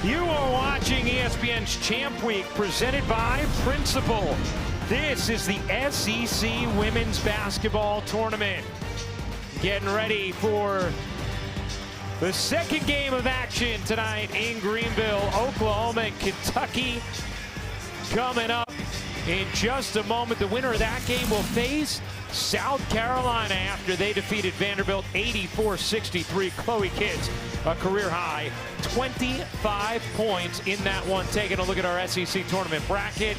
You are watching ESPN's Champ Week, presented by Principal. This is the SEC Women's Basketball Tournament. Getting ready for the second game of action tonight in Greenville. Oklahoma and Kentucky coming up in just a moment. The winner of that game will face South Carolina after they defeated Vanderbilt 84-63. Chloe Kidd's a career high 25 points in that one. Taking a look at our SEC tournament bracket.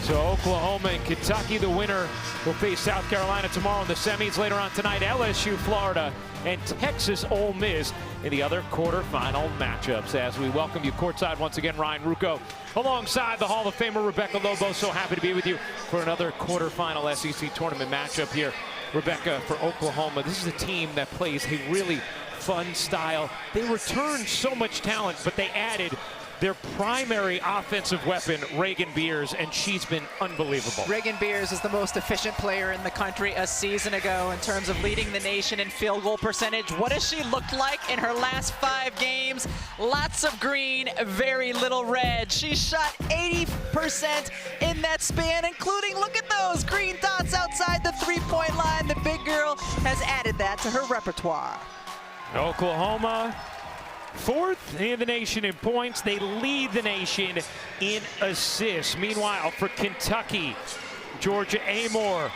So Oklahoma and Kentucky, the winner will face South Carolina tomorrow in the semis. Later on tonight, LSU, Florida, and Texas Ole Miss in the other quarterfinal matchups. As we welcome you courtside once again, Ryan Ruocco alongside the Hall of Famer Rebecca Lobo. So happy to be with you for another quarterfinal SEC tournament matchup here. Rebecca, for Oklahoma, this is a team that plays a really fun style. They returned so much talent, but they added their primary offensive weapon, Reagan Beers, and she's been unbelievable. Reagan Beers is the most efficient player in the country a season ago in terms of leading the nation in field goal percentage. What has she looked like in her last 5 games? Lots of green, very little red. She shot 80% in that span, including, look at those green dots outside the three-point line. The big girl has added that to her repertoire. Oklahoma, 4th in the nation in points. They lead the nation in assists. Meanwhile, for Kentucky, Georgia Amoore,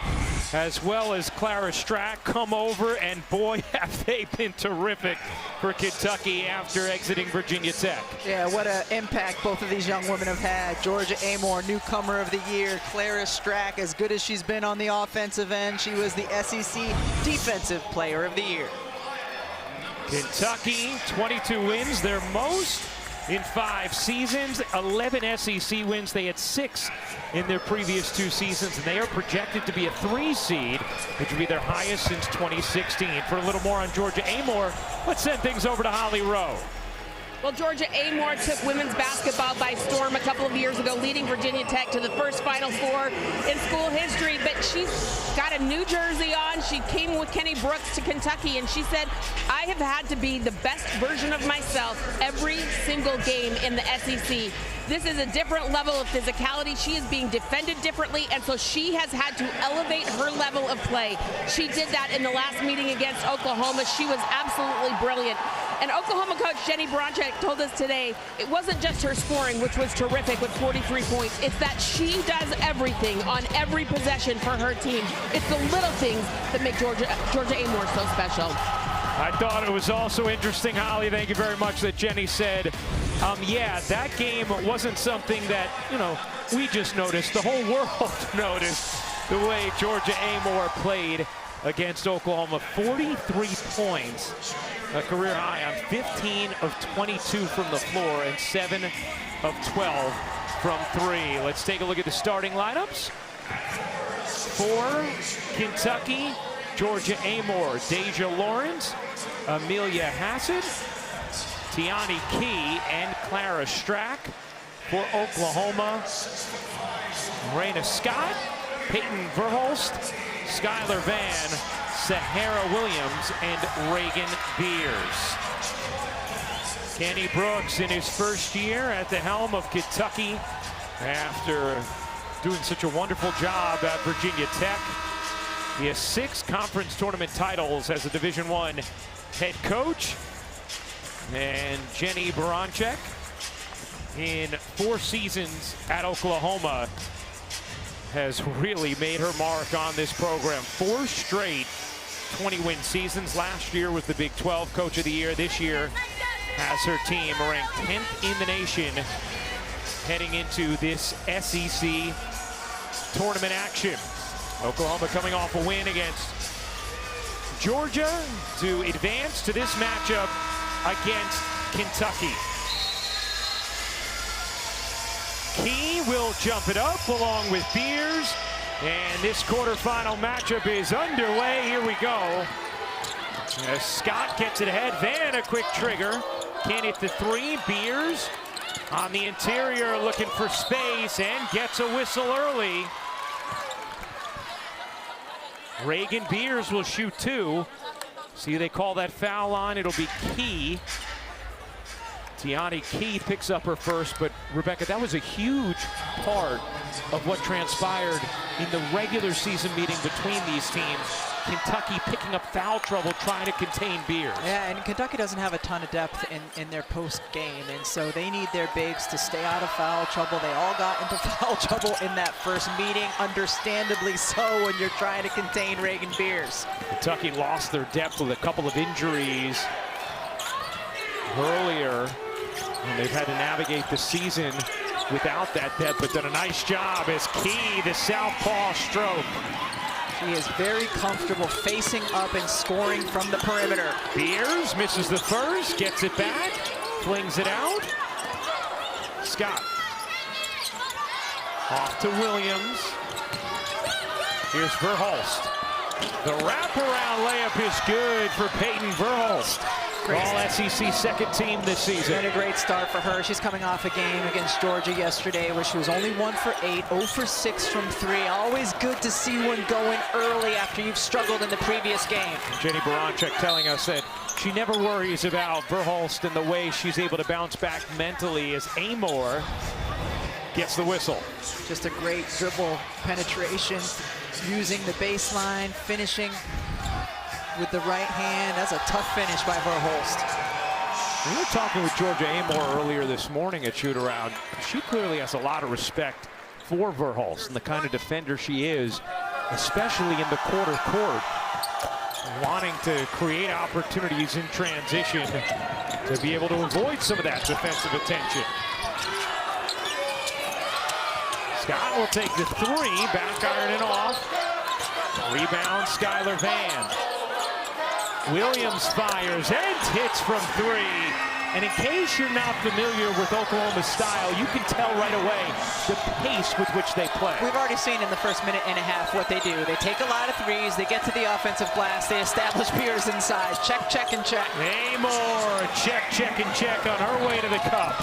as well as Clara Strack, come over, and boy, have they been terrific for Kentucky after exiting Virginia Tech. Yeah, what an impact both of these young women have had. Georgia Amoore, newcomer of the year. Clara Strack, as good as she's been on the offensive end, she was the SEC Defensive Player of the Year. Kentucky, 22 wins, their most in 5 seasons, 11 SEC wins. They had 6 in their previous 2 seasons, and they are projected to be a 3 seed, which would be their highest since 2016. For a little more on Georgia Amoore, let's send things over to Holly Rowe. Well, Georgia Amoore took women's basketball by storm a couple of years ago, leading Virginia Tech to the first Final Four in school history. But she's got a new jersey on. She came with Kenny Brooks to Kentucky, and she said, I have had to be the best version of myself every single game in the SEC. This is a different level of physicality. She is being defended differently, and so she has had to elevate her level of play. She did that in the last meeting against Oklahoma. She was absolutely brilliant. And Oklahoma coach Jenny Bronchek told us today it wasn't just her scoring, which was terrific with 43 points. It's that she does everything on every possession for her team. It's the little things that make Georgia Amoore so special. I thought it was also interesting, Holly, thank you very much, that Jenny said, yeah, that game wasn't something that, we just noticed. The whole world noticed the way Georgia Amoore played against Oklahoma. 43 points, a career high on 15 of 22 from the floor and 7 of 12 from 3. Let's take a look at the starting lineups. For Kentucky, Georgia Amoore, Deja Lawrence, Amelia Hassett, Tiani Key, and Clara Strack. For Oklahoma, Raina Scott, Peyton Verhulst, Skylar Van, Sahara Williams, and Reagan Beers. Kenny Brooks in his first year at the helm of Kentucky after doing such a wonderful job at Virginia Tech. He has 6 conference tournament titles as a Division I head coach. And Jenny Bronchek, in 4 seasons at Oklahoma, has really made her mark on this program. 4 straight 20-win seasons. Last year was the Big 12 Coach of the Year. This year has her team ranked 10th in the nation heading into this SEC tournament action. Oklahoma coming off a win against Georgia to advance to this matchup against Kentucky. Key will jump it up along with Beers, and this quarterfinal matchup is underway. Here we go. As Scott gets it ahead, Van a quick trigger, can't hit the 3. Beers on the interior looking for space and gets a whistle early. Reagan Beers will shoot 2. See, they call that foul on. It'll be Key. Tiani Key picks up her first, but Rebecca, that was a huge part of what transpired in the regular season meeting between these teams. Kentucky picking up foul trouble, trying to contain Beers. Yeah, and Kentucky doesn't have a ton of depth in their post game, and so they need their bigs to stay out of foul trouble. They all got into foul trouble in that first meeting, understandably so when you're trying to contain Reagan Beers. Kentucky lost their depth with a couple of injuries earlier, and they've had to navigate the season without that depth, but done a nice job as Key, the southpaw stroke. She is very comfortable facing up and scoring from the perimeter. Beers misses the first, gets it back, flings it out. Scott. Off to Williams. Here's Verhulst. The wraparound layup is good for Peyton Verhulst. All SEC second team this season. Been a great start for her. She's coming off a game against Georgia yesterday where she was only 1 for 8, 0 for 6 from 3. Always good to see one going early after you've struggled in the previous game. Jenny Baranchuk telling us that she never worries about Verhulst and the way she's able to bounce back mentally as Amoore gets the whistle. Just a great dribble penetration, using the baseline, finishing with the right hand. That's a tough finish by Verhulst. We were talking with Georgia Amoore earlier this morning at shoot-around. She clearly has a lot of respect for Verhulst and the kind of defender she is, especially in the quarter court, wanting to create opportunities in transition to be able to avoid some of that defensive attention. Scott will take the three, back iron it off. Rebound, Skylar Van. Williams fires and hits from 3. And in case you're not familiar with Oklahoma's style, you can tell right away the pace with which they play. We've already seen in the first minute and a half what they do. They take a lot of threes, they get to the offensive glass, they establish Beers inside. Check, check, and check. Amoore, check, check, and check on her way to the cup.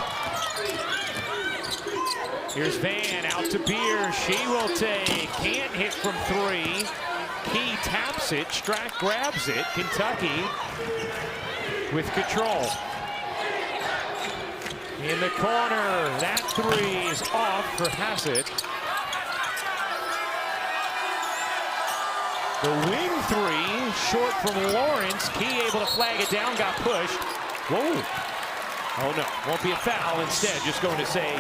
Here's Van out to Beers. She will take. Can't hit from 3. Key taps it. Strack grabs it. Kentucky with control. In the corner. That 3 is off for Hassett. The wing 3 short from Lawrence. Key able to flag it down. Got pushed. Whoa. Oh no, won't be a foul. Instead, just going to say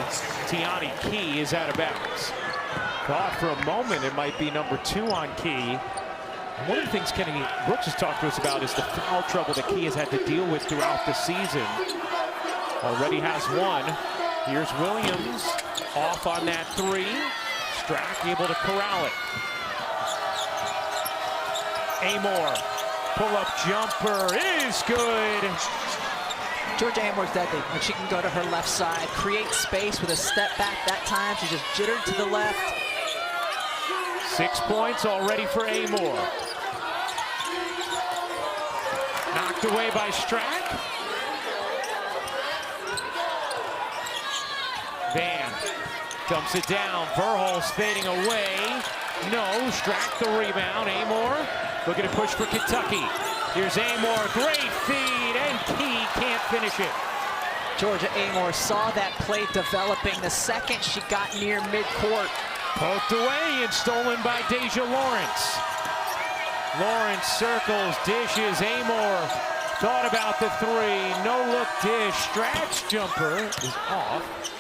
Tiani Key is out of bounds. Thought for a moment it might be number 2 on Key. And one of the things Kenny Brooks has talked to us about is the foul trouble that Key has had to deal with throughout the season. Already has 1. Here's Williams off on that 3. Strack able to corral it. Amoore, pull-up jumper is good. Georgia Amoore's deadly when she can go to her left side, create space with a step back. That time she just jittered to the left. 6 points already for Amoore. Knocked away by Strack. Van dumps it down. Verhulst fading away. No, Strack the rebound. Amoore looking to push for Kentucky. Here's Amoore, great feed, and Key can't finish it. Georgia Amoore saw that play developing the second she got near midcourt. Poked away and stolen by Deja Lawrence. Lawrence circles, dishes, Amoore thought about the 3, no look dish. Strack's jumper is off.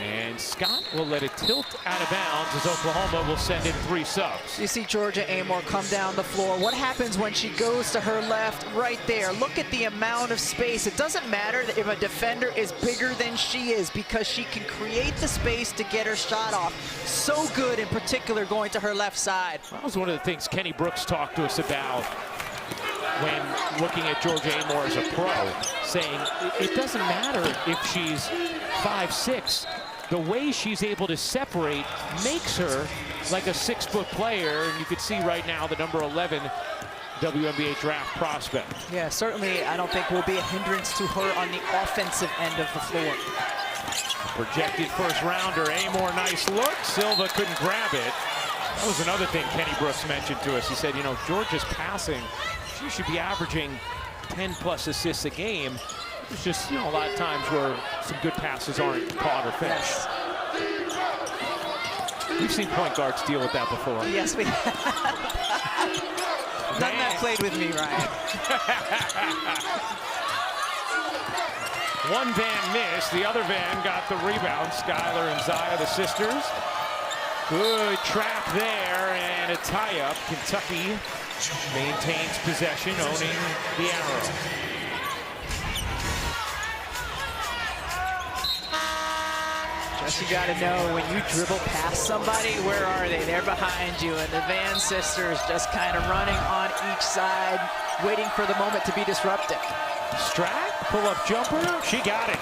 And Scott will let it tilt out of bounds as Oklahoma will send in 3 subs. You see Georgia Amoore come down the floor. What happens when she goes to her left? Right there. Look at the amount of space. It doesn't matter if a defender is bigger than she is because she can create the space to get her shot off. So good, in particular, going to her left side. That was one of the things Kenny Brooks talked to us about when looking at Georgia Amoore as a pro, saying it doesn't matter if she's 5'6". The way she's able to separate makes her like a 6-foot player, and you can see right now the number 11 WNBA draft prospect. Yeah, certainly I don't think will be a hindrance to her on the offensive end of the floor. Projected first rounder, Amoore, nice look. Silva couldn't grab it. That was another thing Kenny Brooks mentioned to us. He said, you know, Georgia's passing, she should be averaging 10+ assists a game. It's just, you know, a lot of times where some good passes aren't caught or finished. Yes. We've seen point guards deal with that before. Yes, we have. None that played with me, Ryan. One Van missed, the other Van got the rebound. Skylar and Zaya, the sisters. Good trap there, and a tie-up. Kentucky maintains possession, owning the arrow. Just you got to know, when you dribble past somebody, where are they? They're behind you, and the Van sisters just kind of running on each side, waiting for the moment to be disruptive. Strack, pull-up jumper, she got it.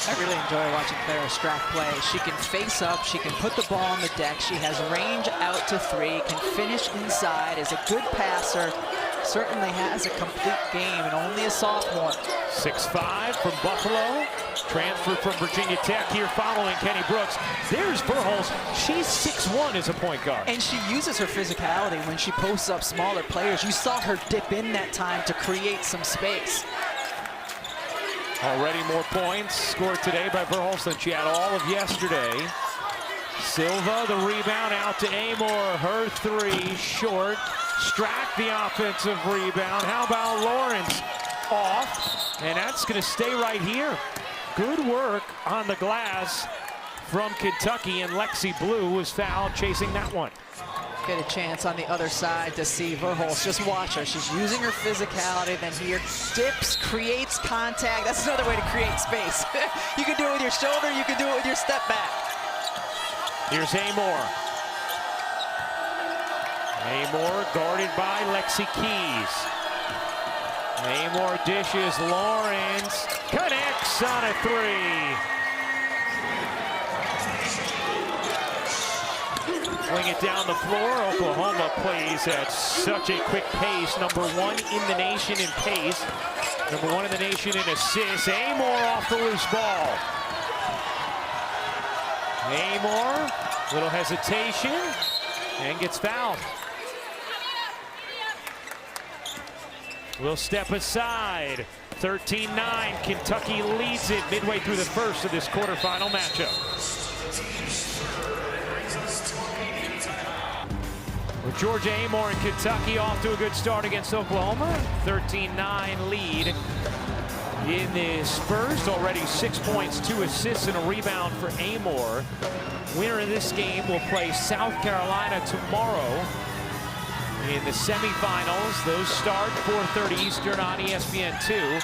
I really enjoy watching Clara Strack play. She can face up, she can put the ball on the deck, she has range out to three, can finish inside, is a good passer, certainly has a complete game, and only a sophomore. 6'5" from Buffalo, transferred from Virginia Tech here following Kenny Brooks. There's Verhulst, she's 6'1" as a point guard. And she uses her physicality when she posts up smaller players. You saw her dip in that time to create some space. Already more points scored today by Verhulst than she had all of yesterday. Silva, the rebound out to Amoore. Her three short. Strack, the offensive rebound. How about Lawrence? Off. And that's going to stay right here. Good work on the glass from Kentucky, and Lexi Blue was fouled chasing that one. Get a chance on the other side to see Verhulst. Just watch her. She's using her physicality. Then here, dips, creates contact. That's another way to create space. You can do it with your shoulder. You can do it with your step back. Here's Amoore. Amoore guarded by Lexi Keys. Amoore dishes. Lawrence connects on a three. Swing it down the floor. Oklahoma plays at such a quick pace. #1 in the nation in pace. #1 in the nation in assists. Amoore off the loose ball. Amoore, little hesitation, and gets fouled. We'll step aside. 13-9, Kentucky leads it midway through the first of this quarterfinal matchup. With Georgia Amoore and Kentucky off to a good start against Oklahoma. 13-9 lead in this first. Already 6 points, 2 assists, and a rebound for Amoore. Winner of this game will play South Carolina tomorrow in the semifinals. Those start 4:30 Eastern on ESPN2.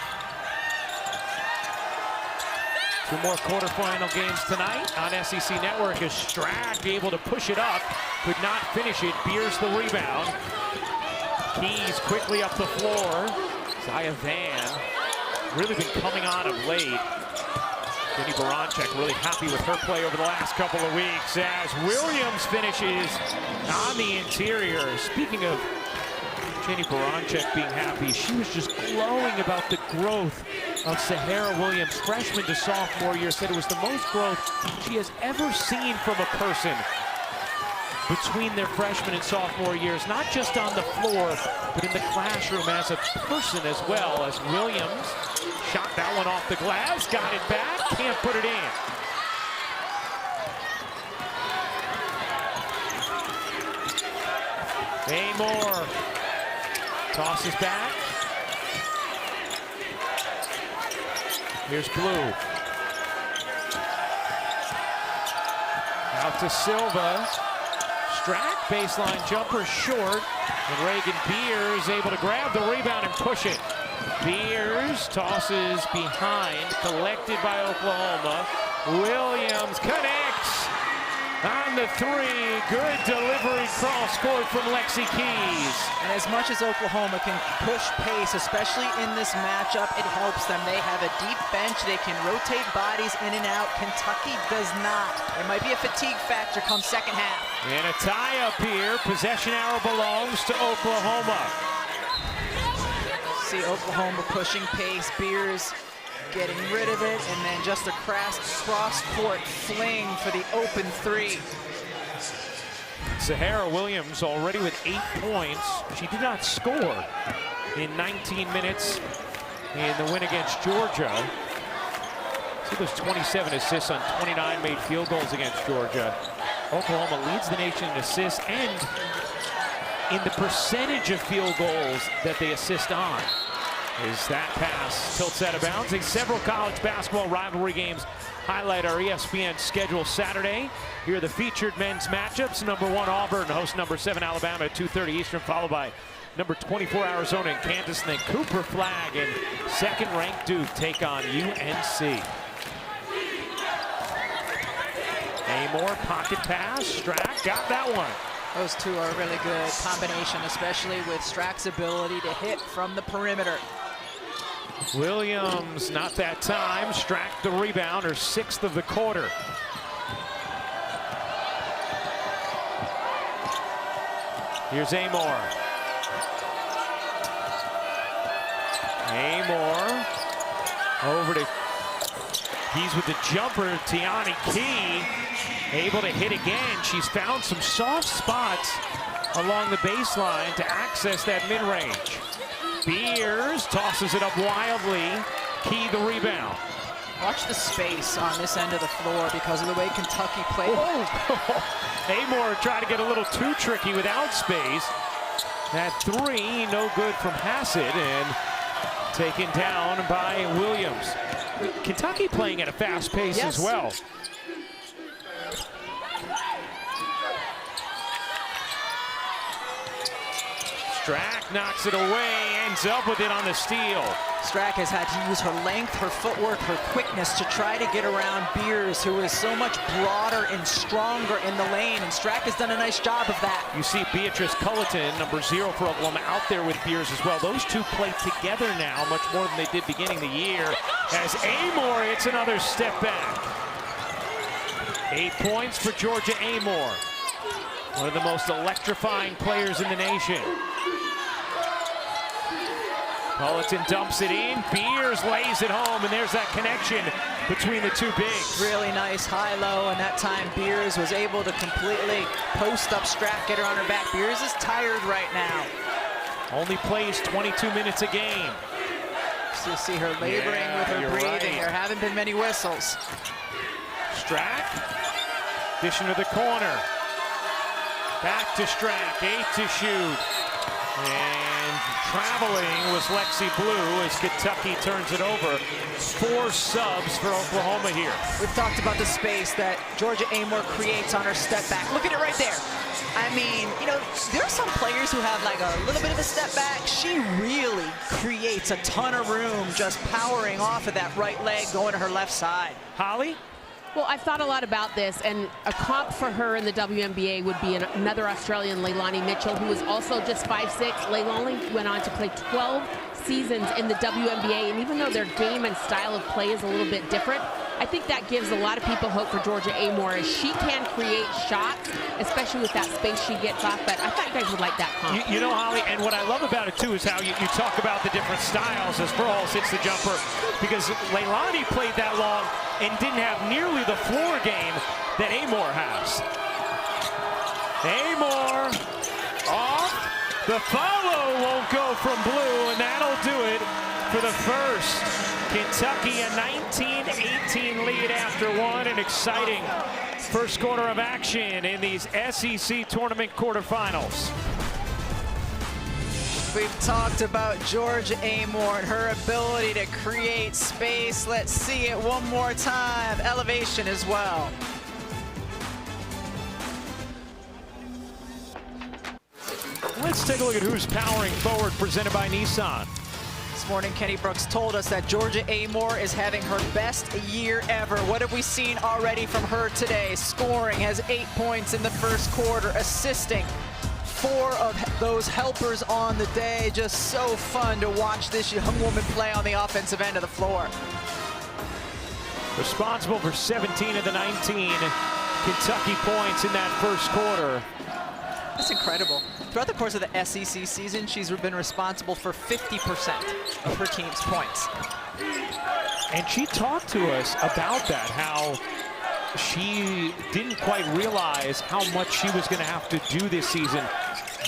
2 more quarterfinal games tonight on SEC Network as Strack able to push it up, could not finish it. Beers the rebound. Keys quickly up the floor. Zaya Van really been coming on of late. Jenny Baranczyk really happy with her play over the last couple of weeks as Williams finishes on the interior. Speaking of Jenny Baranczyk being happy, she was just glowing about the growth of Sahara Williams, freshman to sophomore year. Said it was the most growth she has ever seen from a person between their freshman and sophomore years, not just on the floor, but in the classroom as a person as well. As Williams shot that one off the glass, got it back, can't put it in. Amoore tosses back. Here's Blue. Out to Silva. Strack, baseline jumper short. And Reagan Beers able to grab the rebound and push it. Beers tosses behind, collected by Oklahoma. Williams connects on the three. Good delivery cross court from Lexi Keys. And as much as Oklahoma can push pace, especially in this matchup, it helps them. They have a deep bench. They can rotate bodies in and out. Kentucky does not. There might be a fatigue factor come second half. And a tie up here. Possession arrow belongs to Oklahoma. See Oklahoma pushing pace. Beers getting rid of it, and then just a cross-court fling for the open three. Sahara Williams already with 8 points. She did not score in 19 minutes in the win against Georgia. See those 27 assists on 29 made field goals against Georgia. Oklahoma leads the nation in assists and in the percentage of field goals that they assist on. As that pass tilts out of bounds. Several college basketball rivalry games highlight our ESPN schedule Saturday. Here are the featured men's matchups. Number 1 Auburn hosts number 7 Alabama at 2:30 Eastern, followed by number 24 Arizona and Kansas, and then Cooper Flag and second-ranked Duke take on UNC. Amoore, pocket pass. Strack got that one. Those two are a really good combination, especially with Strack's ability to hit from the perimeter. Williams, not that time. Strack the rebound, her 6th of the quarter. Here's Amoore. Amoore over to Keys with the jumper. Tiani Key able to hit again. She's found some soft spots along the baseline to access that mid-range. Beers tosses it up wildly. Key the rebound. Watch the space on this end of the floor because of the way Kentucky played. Amoore tried to get a little too tricky without space. That 3, no good from Hassett, and taken down by Williams. Kentucky playing at a fast pace as well. Strack knocks it away, ends up with it on the steal. Strack has had to use her length, her footwork, her quickness to try to get around Beers, who is so much broader and stronger in the lane, and Strack has done a nice job of that. You see Beatrice Culleton, number 0 for Oklahoma, out there with Beers as well. Those two play together now, much more than they did beginning the year. As Amoore hits another step back. 8 points for Georgia Amoore, one of the most electrifying players in the nation. Culleton dumps it in. Beers lays it home, and there's that connection between the two bigs. Really nice high-low, and that time Beers was able to completely post up Strack, get her on her back. Beers is tired right now. Only plays 22 minutes a game. So you see her laboring with her breathing. There haven't been many whistles. Strack, dish into the corner. Back to Strack, 8 to shoot. And traveling was Lexi Blue as Kentucky turns it over. 4 subs for Oklahoma here. We've talked about the space that Georgia Amoore creates on her step back. Look at it right there. I mean, you know, there are some players who have like a little bit of a step back. She really creates a ton of room just powering off of that right leg going to her left side. Holly? Well, I've thought a lot about this, and a comp for her in the WNBA would be another Australian, Leilani Mitchell, who was also just 5'6". Leilani went on to play 12 seasons in the WNBA, and even though their game and style of play is a little bit different, I think that gives a lot of people hope for Georgia Amoore, as she can create shots, especially with that space she gets off. But I thought you guys would like that comp. You know, Holly, and what I love about it, too, is how you talk about the different styles as Verhulst hits the jumper, because Leilani played that long and didn't have nearly the floor game that Amoore has. Amoore off. The follow won't go from Blue, and that'll do it for the first. Kentucky a 19-18 lead after one. An exciting first quarter of action in these SEC tournament quarterfinals. We've talked about Georgia Amoore and her ability to create space. Let's see it one more time. Elevation as well. Let's take a look at who's powering forward, presented by Nissan. This morning, Kenny Brooks told us that Georgia Amoore is having her best year ever. What have we seen already from her today? Scoring, has 8 points in the first quarter, assisting. 4 of those helpers on the day. Just so fun to watch this young woman play on the offensive end of the floor. Responsible for 17 of the 19 Kentucky points in that first quarter. That's incredible. Throughout the course of the SEC season, she's been responsible for 50% of her team's points. And she talked to us about that, how she didn't quite realize how much she was going to have to do this season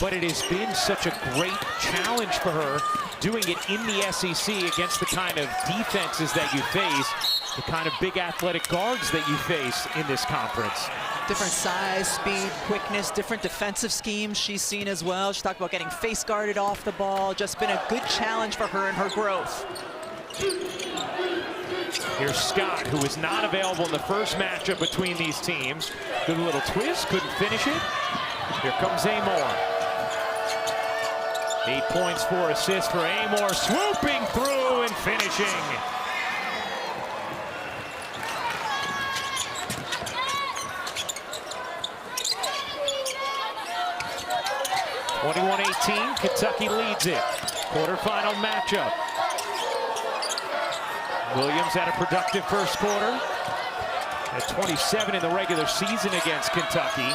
but it has been such a great challenge for her doing it in the SEC against the kind of defenses that you face, the kind of big athletic guards that you face in this conference. Different size, speed, quickness, different defensive schemes she's seen as well. She talked about getting face guarded off the ball. Just been a good challenge for her in her growth. Here's Scott, who was not available in the first matchup between these teams. Good little twist, couldn't finish it. Here comes Amoore. 8 points, 4 assists for Amoore, swooping through and finishing. (21-18), Kentucky leads it. Quarterfinal matchup. Williams had a productive first quarter. At 27 in the regular season against Kentucky.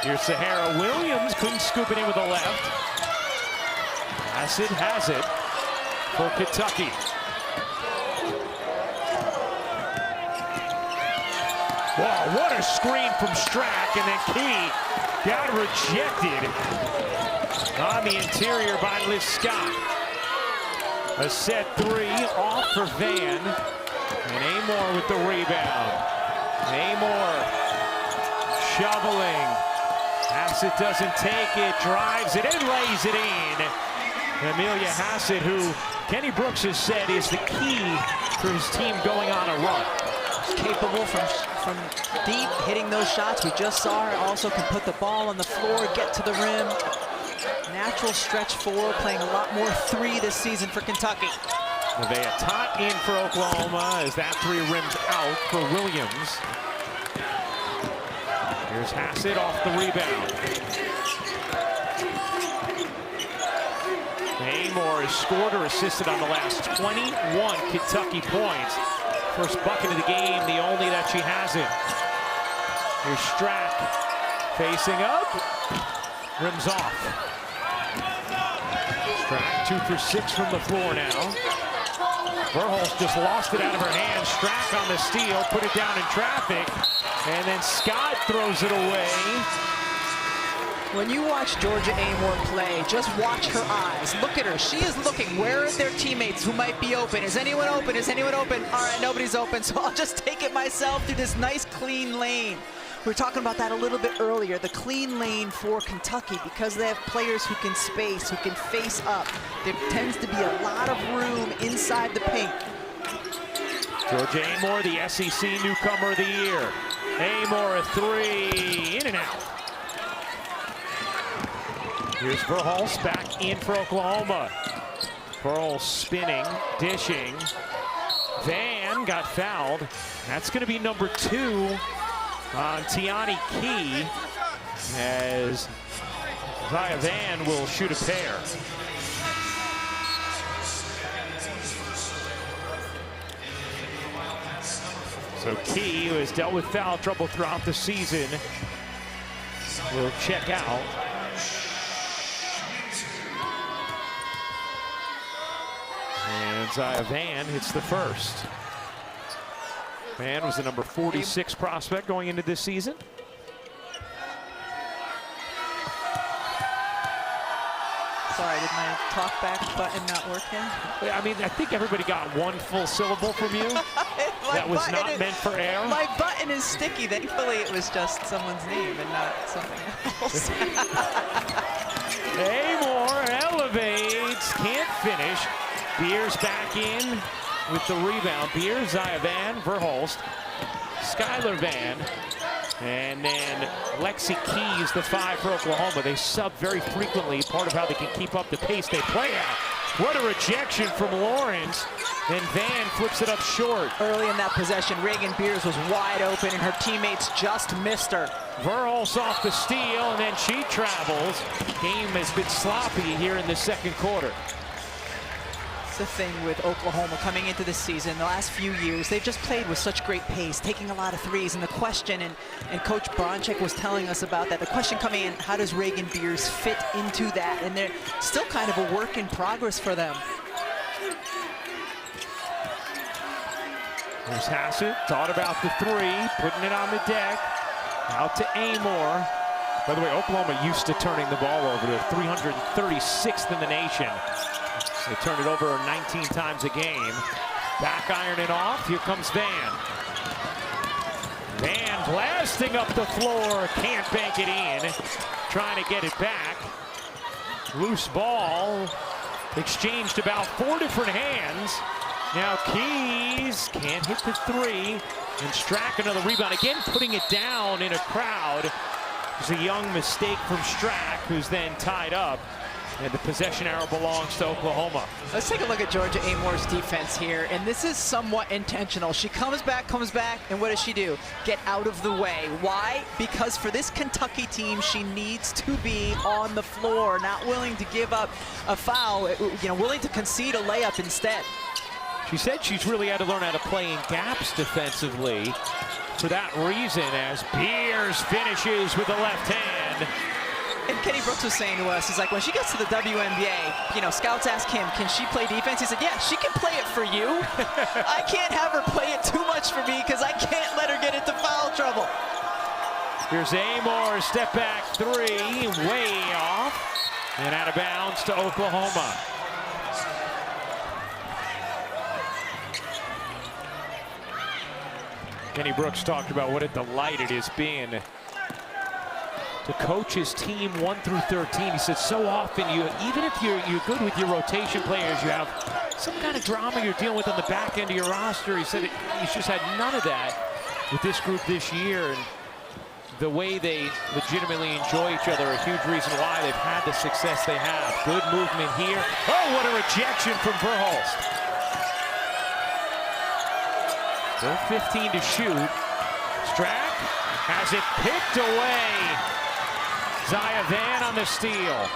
Here's Sahara Williams, couldn't scoop it in with the left. Hassett has it for Kentucky. Wow, what a screen from Strack, and then Key got rejected on the interior by Liz Scott. A set three off for Van, and Amoore with the rebound. Amoore shoveling. Hassett doesn't take it, drives it, and lays it in. Amelia Hassett, who Kenny Brooks has said is the key for his team going on a run. Capable from deep, hitting those shots. We just saw her also can put the ball on the floor, get to the rim. Natural stretch four, playing a lot more three this season for Kentucky. Nevaeh Tot in for Oklahoma as that three rims out for Williams. Here's Hassett off the rebound. Amoore has scored or assisted on the last 21 Kentucky points. First bucket of the game, the only that she hasn't. Here's Strack facing up, rims off. Strack 2 for 6 from the floor now. Verhulst just lost it out of her hands. Strack on the steal, put it down in traffic, and then Scott throws it away. When you watch Georgia Amoore play, just watch her eyes. Look at her. She is looking. Where are their teammates who might be open? Is anyone open? Is anyone open? All right, nobody's open, so I'll just take it myself through this nice, clean lane. We were talking about that a little bit earlier, the clean lane for Kentucky, because they have players who can space, who can face up. There tends to be a lot of room inside the paint. Georgia Amoore, the SEC Newcomer of the Year. Amoore a three, in and out. Here's Verhulst back in for Oklahoma. Verhulst spinning, dishing. Van got fouled. That's going to be number 2 on Tiani Key, as Zaya Van will shoot a pair. So Key, who has dealt with foul trouble throughout the season, will check out. And Zaya Van hits the first. Van was the number 46 prospect going into this season. Sorry, did my talkback button not work in? I mean, I think everybody got one full syllable from you. That was not meant for air. My button is sticky. Thankfully, it was just someone's name and not something else. Amoore elevates, can't finish. Beers back in with the rebound. Beers, Zaya Van, Verhulst, Skylar Van, and then Lexi Keys, the 5 for Oklahoma. They sub very frequently, part of how they can keep up the pace they play at. What a rejection from Lawrence. Then Van flips it up short. Early in that possession, Reagan Beers was wide open, and her teammates just missed her. Verhulst off the steal, and then she travels. Game has been sloppy here in the second quarter. The thing with Oklahoma coming into this season, the last few years, they've just played with such great pace, taking a lot of threes. And the question, and Coach Bronchek was telling us about that, the question coming in, how does Reagan Beers fit into that? And they're still kind of a work in progress for them. There's Hassett, thought about the three, putting it on the deck. Out to Amoore. By the way, Oklahoma used to turning the ball over. They're 336th in the nation. They turn it over 19 times a game. Back iron it off. Here comes Van. Van blasting up the floor. Can't bank it in. Trying to get it back. Loose ball. Exchanged about 4 different hands. Now Keys can't hit the three. And Strack another rebound. Again, putting it down in a crowd. It's a young mistake from Strack, who's then tied up. And the possession arrow belongs to Oklahoma. Let's take a look at Georgia Amoore's defense here. And this is somewhat intentional. She comes back, and what does she do? Get out of the way. Why? Because for this Kentucky team, she needs to be on the floor, not willing to give up a foul, willing to concede a layup instead. She said she's really had to learn how to play in gaps defensively. For that reason, as Beers finishes with the left hand. And Kenny Brooks was saying to us, he's like, when she gets to the WNBA, scouts ask him, can she play defense? He said, yeah, she can play it for you. I can't have her play it too much for me because I can't let her get into foul trouble. Here's Amoore, step back three, way off, and out of bounds to Oklahoma. Kenny Brooks talked about what a delight it has been to coach his team 1 through 13. He said so often, even if you're good with your rotation players, you have some kind of drama you're dealing with on the back end of your roster. He said he's just had none of that with this group this year. And the way they legitimately enjoy each other, a huge reason why they've had the success they have. Good movement here. Oh, what a rejection from Verhulst. Still 15 to shoot. Strack has it picked away. Zaya Van on the steal.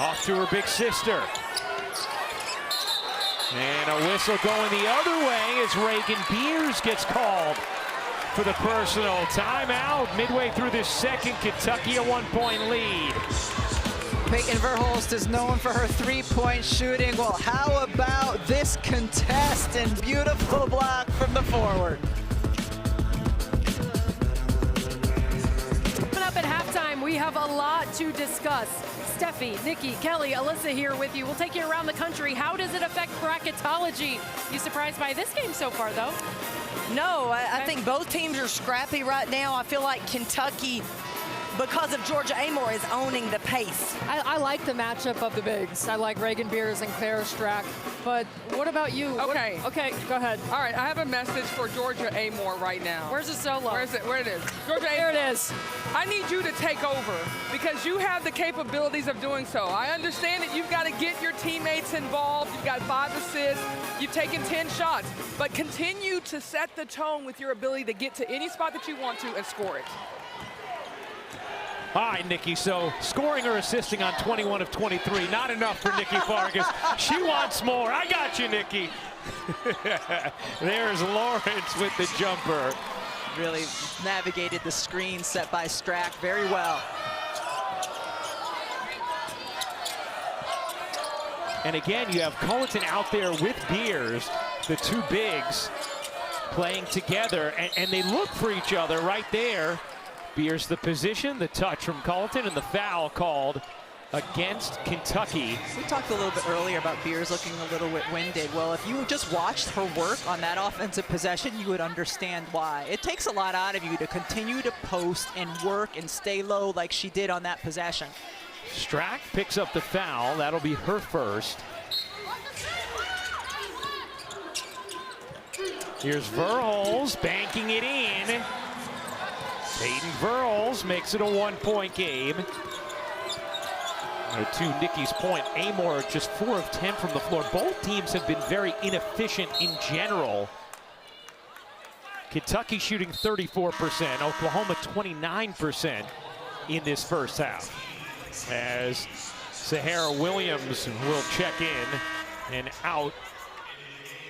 Off to her big sister. And a whistle going the other way as Reagan Beers gets called for the personal timeout. Midway through this second, Kentucky a 1-point lead. Peyton Verhulst is known for her three-point shooting. Well, how about this contest and beautiful block from the forward? Up at halftime, we have a lot to discuss. Steffi, Nikki, Kelly, Alyssa here with you. We'll take you around the country. How does it affect bracketology? You surprised by this game so far, though? No, I think both teams are scrappy right now. I feel like Kentucky, because of Georgia Amoore, is owning the pace. I like the matchup of the bigs. I like Reagan Beers and Clara Strack. But what about you? Okay. Okay, go ahead. All right, I have a message for Georgia Amoore right now. Where's the solo? Where is it? Where it is? Georgia There Amoore. it is. I need you to take over because you have the capabilities of doing so. I understand that you've got to get your teammates involved. You've got 5 assists. You've taken 10 shots. But continue to set the tone with your ability to get to any spot that you want to and score it. All right, Nikki, so scoring or assisting on 21 of 23, not enough for Nikki Fargas. She wants more. I got you, Nikki. There's Lawrence with the jumper. Really navigated the screen set by Strack very well. And again, you have Culleton out there with Beers, the two bigs playing together, and they look for each other right there. Beers the position, the touch from Culleton, and the foul called against Kentucky. We talked a little bit earlier about Beers looking a little bit winded. Well, if you just watched her work on that offensive possession, you would understand why. It takes a lot out of you to continue to post and work and stay low like she did on that possession. Strack picks up the foul. That'll be her first. Here's Verhulst banking it in. Peyton Verhulst makes it a 1-point game. To Nikki's point, Amoore just 4 of 10 from the floor. Both teams have been very inefficient in general. Kentucky shooting 34%, Oklahoma 29% in this first half. As Sahara Williams will check in, and out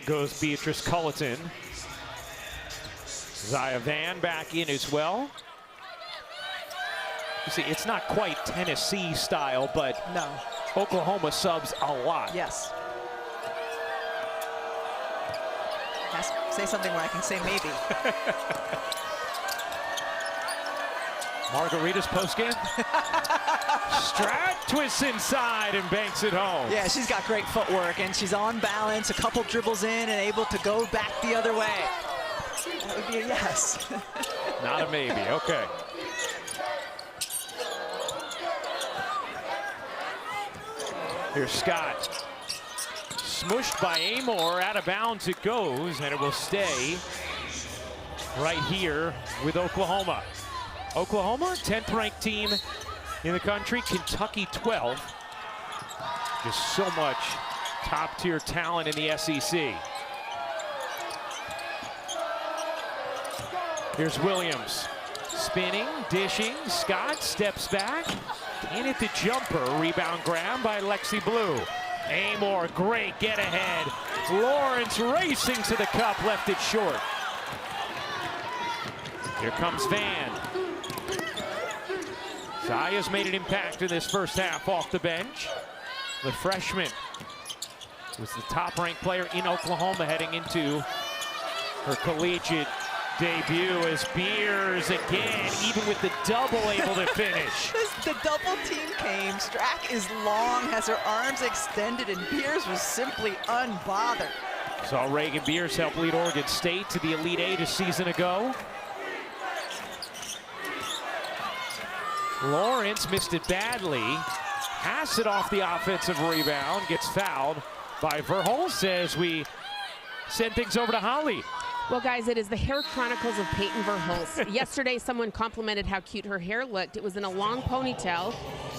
goes Beatrice Culleton. Zaya Van back in as well. You see, it's not quite Tennessee style, but no, Oklahoma subs a lot. Yes. Say something where I can say maybe. Margarita's postgame. Strack twists inside and banks it home. Yeah, she's got great footwork, and she's on balance, a couple dribbles in, and able to go back the other way. That would be a yes. Not a maybe, okay. Here's Scott. Smushed by Amoore, out of bounds it goes, and it will stay right here with Oklahoma. Oklahoma, 10th ranked team in the country, Kentucky 12th. Just so much top tier talent in the SEC. Here's Williams, spinning, dishing, Scott steps back, and hit the jumper, rebound grab by Lexi Blue. Amoore, great get ahead. Lawrence racing to the cup, left it short. Here comes Van. Zaya's made an impact in this first half off the bench. The freshman was the top-ranked player in Oklahoma heading into her collegiate debut as Beers again, even with the double, able to finish. The double team came. Strack is long, has her arms extended, and Beers was simply unbothered. Saw Reagan Beers help lead Oregon State to the Elite Eight a season ago. Lawrence missed it badly. Hassett off the offensive rebound, gets fouled by Verhulst as we send things over to Holly. Well, guys, it is the hair chronicles of Peyton Verhulst. Yesterday, someone complimented how cute her hair looked. It was in a long ponytail.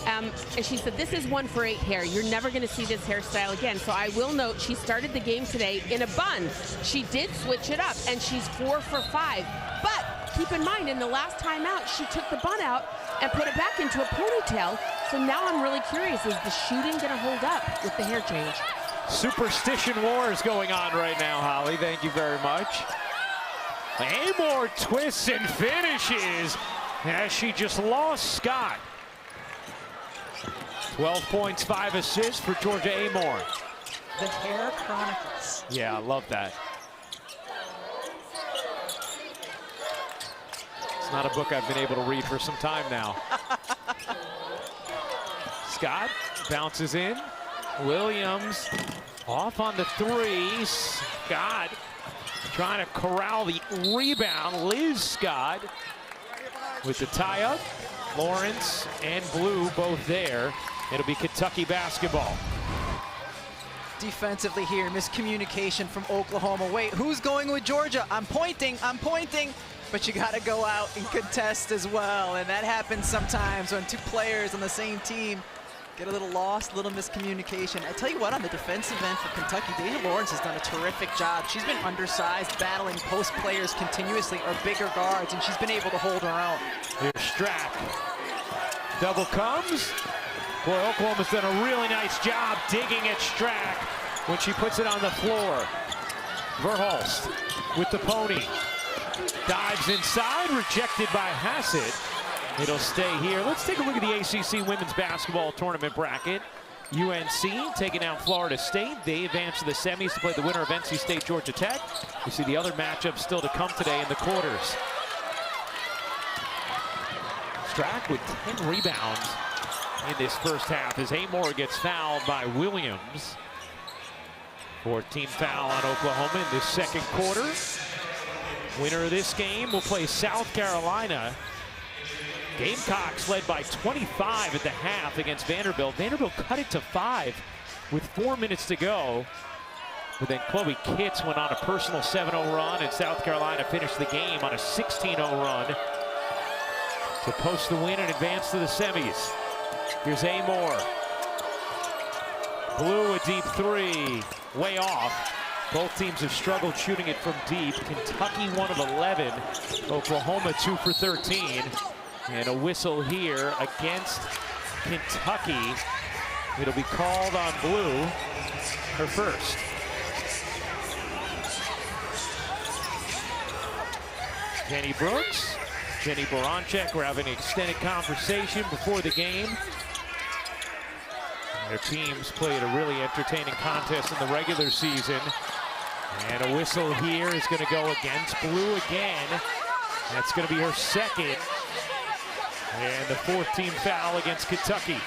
And she said, this is 1-for-8 hair. You're never going to see this hairstyle again. So I will note she started the game today in a bun. She did switch it up, and she's 4 for 5. But keep in mind, in the last timeout, she took the bun out and put it back into a ponytail. So now I'm really curious, is the shooting going to hold up with the hair change? Superstition wars going on right now, Holly. Thank you very much. Amoore twists and finishes as she just lost Scott. 12 points, 5 assists for Georgia Amoore. The hair chronicles. Yeah, I love that. It's not a book I've been able to read for some time now. Scott bounces in. Williams off on the three. Scott trying to corral the rebound. Liz Scott with the tie-up. Lawrence and Blue both there. It'll be Kentucky basketball. Defensively here, miscommunication from Oklahoma. Wait, who's going with Georgia? I'm pointing. But you got to go out and contest as well. And that happens sometimes when two players on the same team get a little lost, a little miscommunication. I tell you what, on the defensive end for Kentucky, Deja Lawrence has done a terrific job. She's been undersized, battling post players continuously, or bigger guards, and she's been able to hold her own. Here's Strack. Double comes. Boy, Oklahoma's done a really nice job digging at Strack when she puts it on the floor. Verhulst with the pony. Dives inside, rejected by Hassett. It'll stay here. Let's take a look at the ACC Women's Basketball Tournament bracket. UNC taking out Florida State. They advance to the semis to play the winner of NC State, Georgia Tech. You see the other matchups still to come today in the quarters. Strack with 10 rebounds in this first half as Amoore gets fouled by Williams. 14th foul on Oklahoma in this second quarter. Winner of this game will play South Carolina. Gamecocks led by 25 at the half against Vanderbilt. Vanderbilt cut it to 5 with 4 minutes to go. But then Chloe Kitts went on a personal 7-0 run, and South Carolina finished the game on a 16-0 run to post the win and advance to the semis. Here's Amoore. Blue, a deep three, way off. Both teams have struggled shooting it from deep. Kentucky 1 of 11. Oklahoma 2 for 13. And a whistle here against Kentucky. It'll be called on Blue, her first. Jenny Brooks, Jenny Baranchek were having an extended conversation before the game. Their teams played a really entertaining contest in the regular season. And a whistle here is going to go against Blue again. That's going to be her second. And the 4th team foul against Kentucky.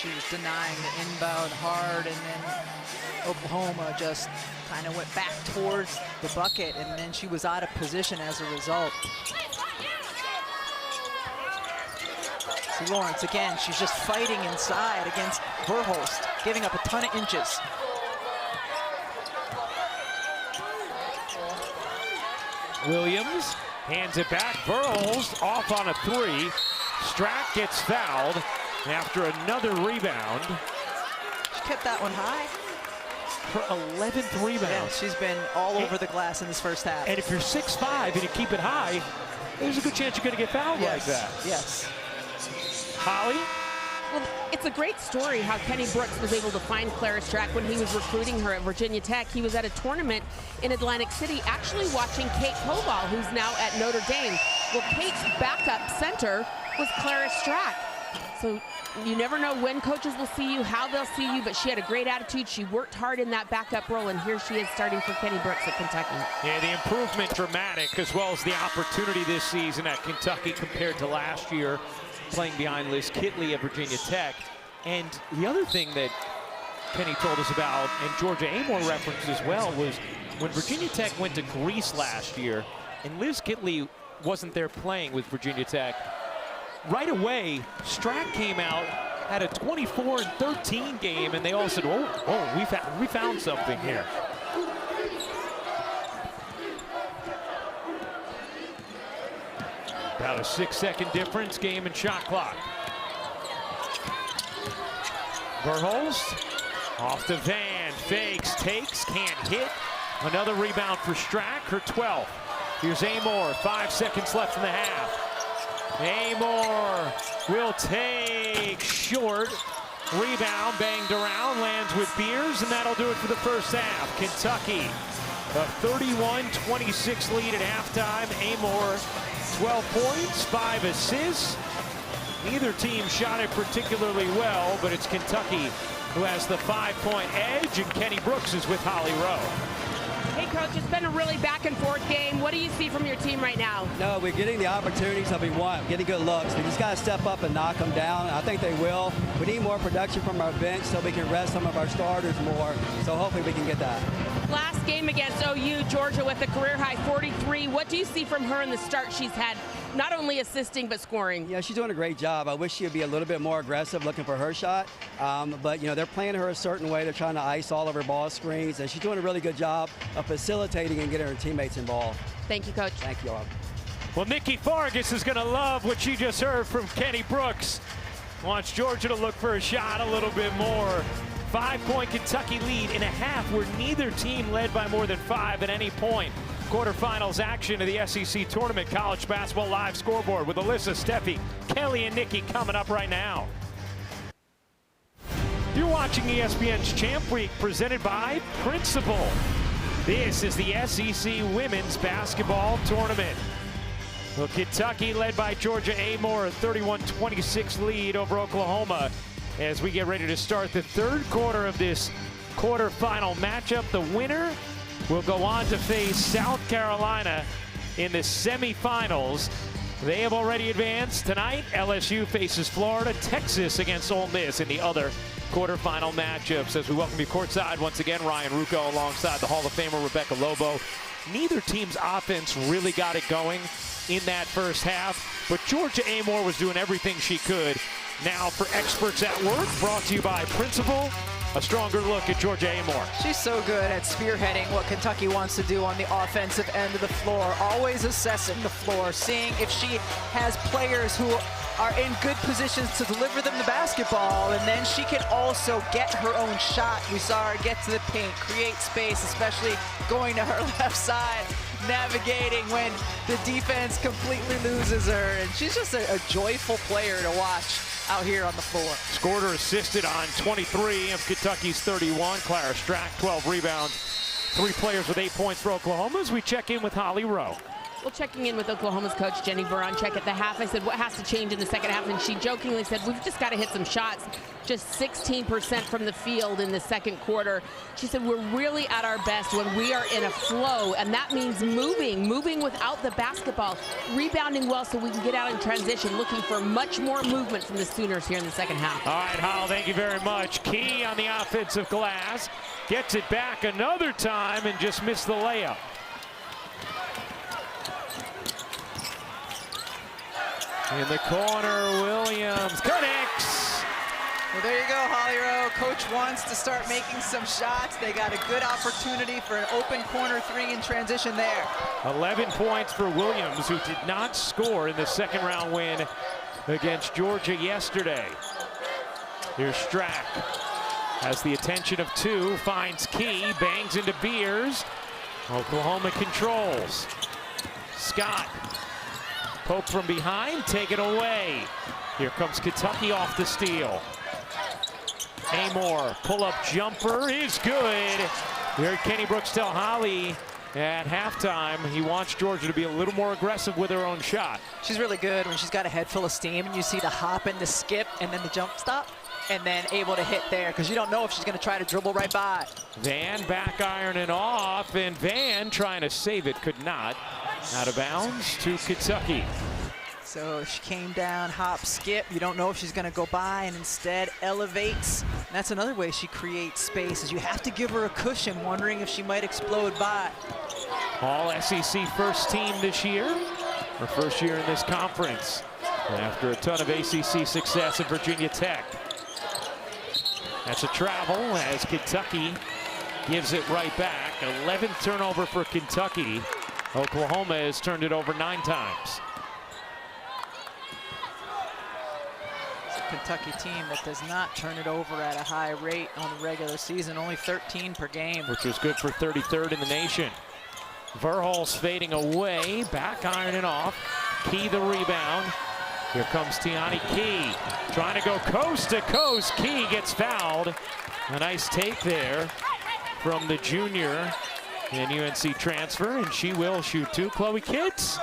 She was denying the inbound hard, and then Oklahoma just kind of went back towards the bucket, and then she was out of position as a result. See Lawrence again, she's just fighting inside against Verhulst, giving up a ton of inches. Williams hands it back. Verhulst off on a 3. Strack gets fouled after another rebound. She kept that one high. Her 11th rebound. Yeah, she's been all over the glass in this first half. And if you're 6'5" and you keep it high, there's a good chance you're going to get fouled like that. Yes. Holly? Well, it's a great story how Kenny Brooks was able to find Clara Strack when he was recruiting her at Virginia Tech. He was at a tournament in Atlantic City actually watching Kate Koval, who's now at Notre Dame. Well, Kate's backup center was Clara Strack. So you never know when coaches will see you, how they'll see you, but she had a great attitude. She worked hard in that backup role, and here she is starting for Kenny Brooks at Kentucky. Yeah, the improvement dramatic, as well as the opportunity this season at Kentucky compared to last year, playing behind Liz Kitley at Virginia Tech. And the other thing that Kenny told us about, and Georgia Amoore referenced as well, was when Virginia Tech went to Greece last year, and Liz Kitley wasn't there playing with Virginia Tech, right away, Strack came out, had a 24-13 game, and they all said, oh, we found something here. About a 6-second difference, game and shot clock. Verhulst off the Van, fakes, takes, can't hit. Another rebound for Strack, her 12th. Here's Amoore, 5 seconds left in the half. Amoore will take short. Rebound, banged around, lands with Beers, and that'll do it for the first half. Kentucky, a 31-26 lead at halftime. Amoore, 12 points, 5 assists. Neither team shot it particularly well, but it's Kentucky who has the 5-point edge, and Kenny Brooks is with Holly Rowe. Hey, Coach, it's been a really back-and-forth game. What do you see from your team right now? No, we're getting the opportunities that we want, getting good looks. We just got to step up and knock them down. I think they will. We need more production from our bench so we can rest some of our starters more. So hopefully we can get that. Last game against OU, Georgia with a career-high 43. What do you see from her in the start she's had, not only assisting but scoring? Yeah, she's doing a great job. I wish she would be a little bit more aggressive looking for her shot. But, you know, they're playing her a certain way. They're trying to ice all of her ball screens, and she's doing a really good job of facilitating and getting her teammates involved. Thank you, Coach. Thank you all. Well, Nikki Fargas is going to love what she just heard from Kenny Brooks. Wants Georgia to look for a shot a little bit more. 5-point Kentucky lead in a half where neither team led by more than 5 at any point. Quarterfinals action of the SEC Tournament College Basketball Live Scoreboard with Alyssa, Steffi, Kelly, and Nikki coming up right now. You're watching ESPN's Champ Week presented by Principal. This is the SEC Women's Basketball Tournament. Well, Kentucky led by Georgia Amoore, a 31-26 lead over Oklahoma as we get ready to start the third quarter of this quarterfinal matchup. The winner will go on to face South Carolina in the semifinals. They have already advanced. Tonight, LSU faces Florida, Texas against Ole Miss in the other quarterfinal matchups. As we welcome you courtside once again, Ryan Rucco alongside the Hall of Famer Rebecca Lobo. Neither team's offense really got it going in that first half, but Georgia Amoore was doing everything she could. Now for Experts at Work, brought to you by Principal. A stronger look at Georgia Amoore. She's so good at spearheading what Kentucky wants to do on the offensive end of the floor, always assessing the floor, seeing if she has players who are in good positions to deliver them the basketball, and then she can also get her own shot. We saw her get to the paint, create space, especially going to her left side, navigating when the defense completely loses her, and she's just a joyful player to watch out here on the floor. Scored or assisted on 23 of Kentucky's 31. Clara Strack, 12 rebounds. 3 players with 8 points for Oklahoma as we check in with Holly Rowe. Well, checking in with Oklahoma's coach, Jenny Baranczyk, at the half, I said, what has to change in the second half? And she jokingly said, we've just got to hit some shots. Just 16% from the field in the second quarter. She said, we're really at our best when we are in a flow, and that means moving without the basketball, rebounding well so we can get out in transition, looking for much more movement from the Sooners here in the second half. All right, Hal, thank you very much. Key on the offensive glass. Gets it back another time and just missed the layup. In the corner, Williams connects. Well, there you go, Holly Rowe. Coach wants to start making some shots. They got a good opportunity for an open corner three in transition there. 11 points for Williams, who did not score in the second round win against Georgia yesterday. Here's Strack. Has the attention of two, finds Key, bangs into Beers. Oklahoma controls. Scott. Pope from behind, take it away. Here comes Kentucky off the steal. Amoore, pull-up jumper is good. Here Kenny Brooks tell Holly at halftime he wants Georgia to be a little more aggressive with her own shot. She's really good when she's got a head full of steam and you see the hop and the skip and then the jump stop and then able to hit there because you don't know if she's going to try to dribble right by. Van back ironing off, and Van trying to save it, could not. Out of bounds to Kentucky. So she came down, hop, skip. You don't know if she's going to go by and instead elevates. And that's another way she creates space is you have to give her a cushion, wondering if she might explode by. All SEC first team this year, her first year in this conference. And after a ton of ACC success at Virginia Tech. That's a travel as Kentucky gives it right back. 11th turnover for Kentucky. Oklahoma has turned it over 9 times. It's a Kentucky team that does not turn it over at a high rate on the regular season, only 13 per game. Which was good for 33rd in the nation. Verhulst fading away, back ironing off. Key the rebound. Here comes Tiani Key, trying to go coast to coast. Key gets fouled. A nice take there from the junior and UNC transfer, and she will shoot 2. Chloe Kitts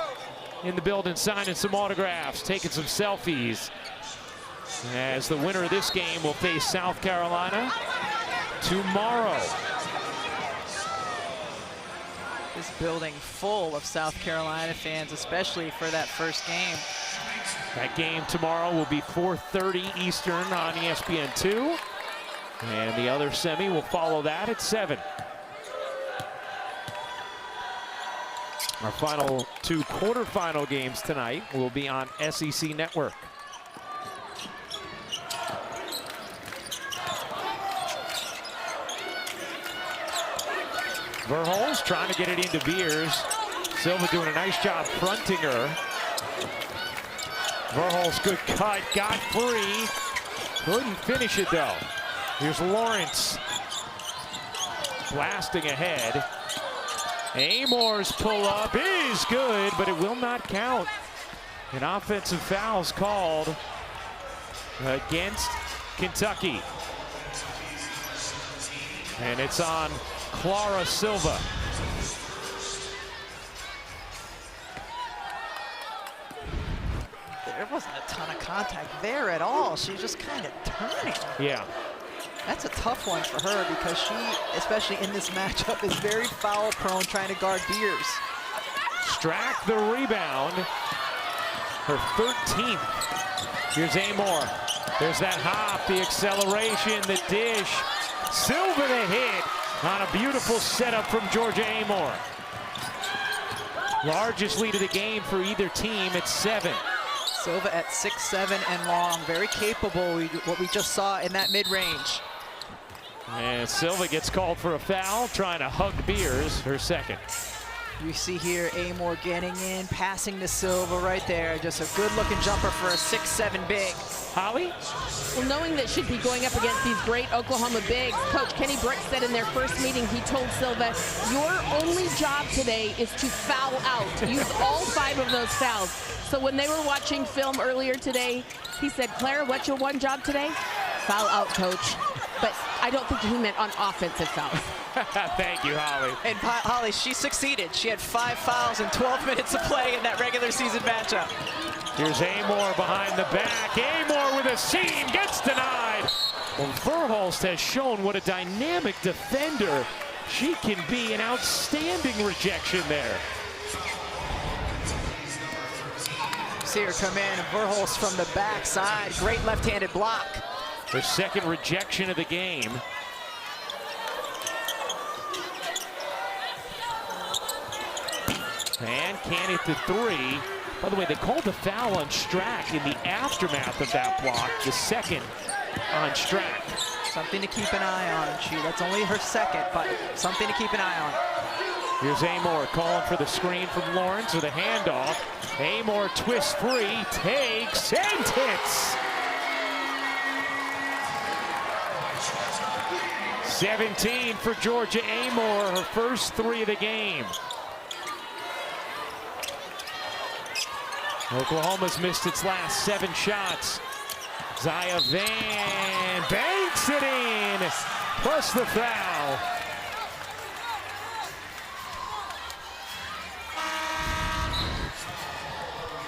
in the building signing some autographs, taking some selfies, as the winner of this game will face South Carolina tomorrow. This building full of South Carolina fans, especially for that first game. That game tomorrow will be 4:30 Eastern on ESPN2, and the other semi will follow that at 7. Our final 2 quarterfinal games tonight will be on SEC Network. Verhulst trying to get it into Beers. Silva doing a nice job fronting her. Verhulst, good cut, got free. Couldn't finish it though. Here's Lawrence. Blasting ahead. Amoore's pull-up is good, but it will not count. An offensive foul's called against Kentucky. And it's on Clara Silva. There wasn't a ton of contact there at all. She's just kind of turning. Yeah. That's a tough one for her because she, especially in this matchup, is very foul prone trying to guard Beers. Strack the rebound. Her 13th. Here's Amoore. There's that hop, the acceleration, the dish. Silva the hit on a beautiful setup from Georgia Amoore. Largest lead of the game for either team at 7. Silva at 6'7" and long, very capable, what we just saw in that mid-range. And Silva gets called for a foul, trying to hug Beers, her second. You see here Amoore getting in, passing to Silva right there. Just a good-looking jumper for a 6'7" big. Holly? Well, knowing that she'd be going up against these great Oklahoma bigs, Coach Kenny Brooks said in their first meeting, he told Silva, your only job today is to foul out. Use all 5 of those fouls. So when they were watching film earlier today, he said, Claire, what's your one job today? Foul out, Coach. but I don't think he meant on offensive fouls. Thank you, Holly. And Holly, she succeeded. She had 5 fouls in 12 minutes of play in that regular season matchup. Here's Amoore behind the back. Amoore with a seam, gets denied. Well, Verhulst has shown what a dynamic defender she can be. An outstanding rejection there. See her come in, Verhulst from the backside. Great left-handed block. Her second rejection of the game. And can't hit the three. By the way, they called the foul on Strack in the aftermath of that block, the second on Strack. Something to keep an eye on. That's only her second, but something to keep an eye on. Here's Amoore calling for the screen from Lawrence with a handoff. Amoore twists free, takes, and hits. 17 for Georgia Amoore, her first 3 of the game. Oklahoma's missed its last 7 shots. Zaya Van banks it in, plus the foul.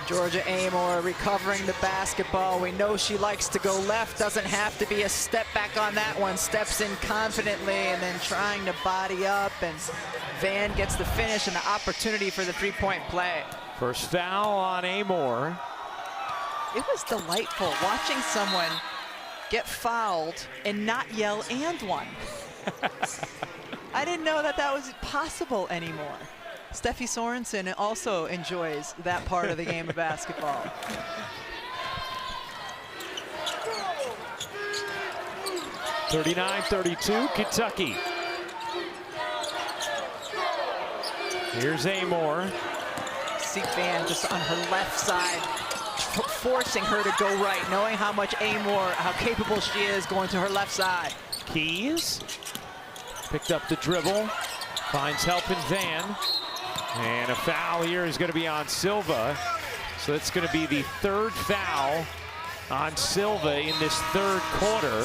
Georgia Amoore recovering the basketball. We know she likes to go left. Doesn't have to be a step back on that one. Steps in confidently and then trying to body up. And Van gets the finish and the opportunity for the three-point play. First foul on Amoore. It was delightful watching someone get fouled and not yell "and one." I didn't know that was possible anymore. Steffi Sorensen also enjoys that part of the game of basketball. (39-32) Kentucky. Here's Amoore. See Van just on her left side, forcing her to go right, knowing how much Amoore, how capable she is going to her left side. Keys picked up the dribble, finds help in Van. And a foul here is going to be on Silva. So it's going to be the 3rd foul on Silva in this 3rd quarter.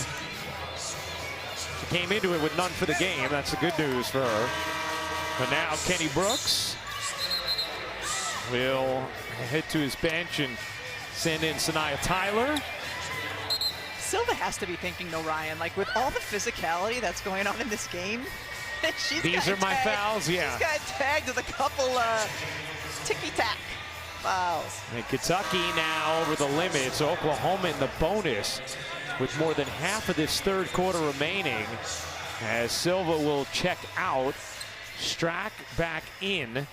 She came into it with none for the game. That's the good news for her. But now Kenny Brooks will head to his bench and send in Sanaya Tyler. Silva has to be thinking, though, Ryan, like with all the physicality that's going on in this game, these are my fouls, yeah. She's got tagged with a couple ticky-tack fouls. And Kentucky now over the limit. So Oklahoma in the bonus with more than half of this 3rd quarter remaining, as Silva will check out. Strack back in.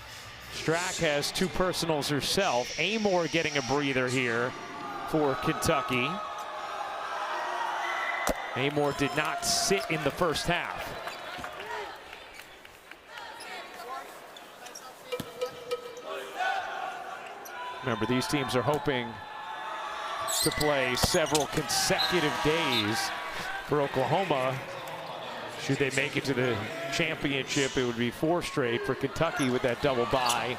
Strack has 2 personals herself. Amoore getting a breather here for Kentucky. Amoore did not sit in the first half. Remember, these teams are hoping to play several consecutive days. For Oklahoma, should they make it to the championship, it would be 4 straight. For Kentucky, with that double bye,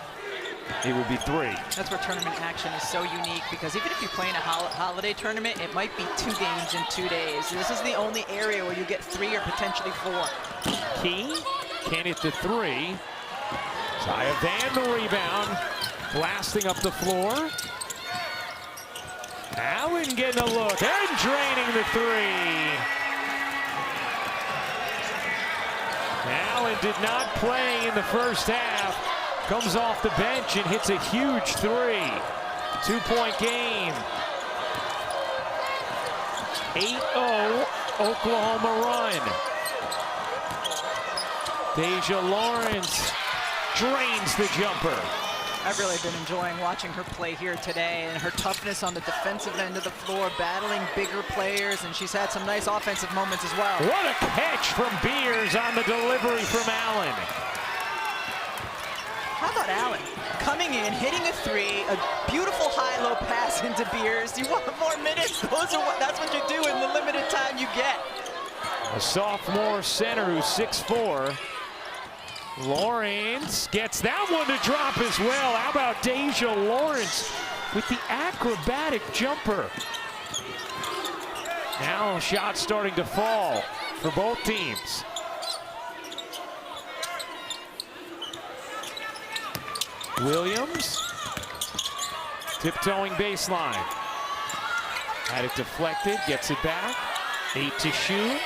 it would be 3. That's where tournament action is so unique, because even if you play in a holiday tournament, it might be 2 games in 2 days. This is the only area where you get 3 or potentially 4. Key can't hit the 3. Zaya Van the rebound. Blasting up the floor. Allen getting a look and draining the 3. Allen did not play in the first half. Comes off the bench and hits a huge 3. 2-point game. 8-0 Oklahoma run. Deja Lawrence drains the jumper. I've really been enjoying watching her play here today, and her toughness on the defensive end of the floor, battling bigger players, and she's had some nice offensive moments as well. What a catch from Beers on the delivery from Allen. How about Allen? Coming in, hitting a 3, a beautiful high-low pass into Beers. You want more minutes? That's what you do in the limited time you get. A sophomore center who's 6'4". Lawrence gets that one to drop as well. How about Deja Lawrence with the acrobatic jumper? Now shots starting to fall. for both teams. Williams, tiptoeing baseline. Had it deflected, gets it back. 8 to shoot.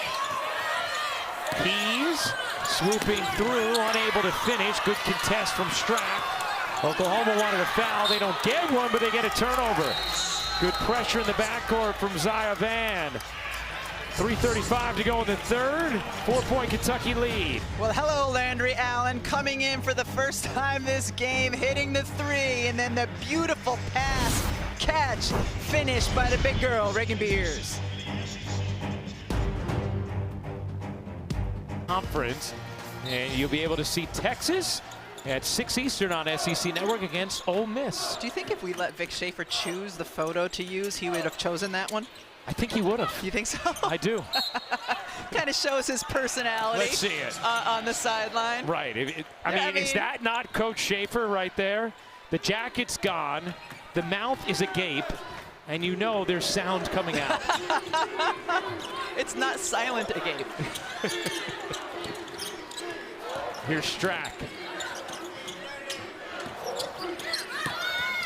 Keys swooping through, unable to finish. Good contest from Strack. Oklahoma wanted a foul. They don't get one, but they get a turnover. Good pressure in the backcourt from Zaya Van. 3:35 to go in the third. 4-point Kentucky lead. Well, hello, Landry Allen, coming in for the first time this game, hitting the three, and then the beautiful pass, catch, finished by the big girl, Reagan Beers. Conference, and you'll be able to see Texas at 6 Eastern on SEC Network against Ole Miss. Do you think if we let Vic Schaefer choose the photo to use, he would have chosen that one? I think he would have. You think so? I do. Kind of shows his personality. Let's see it. On the sideline. Right. I mean, is that not Coach Schaefer right there? The jacket's gone. The mouth is agape. And you know there's sound coming out. It's not silent agape. Here's Strack.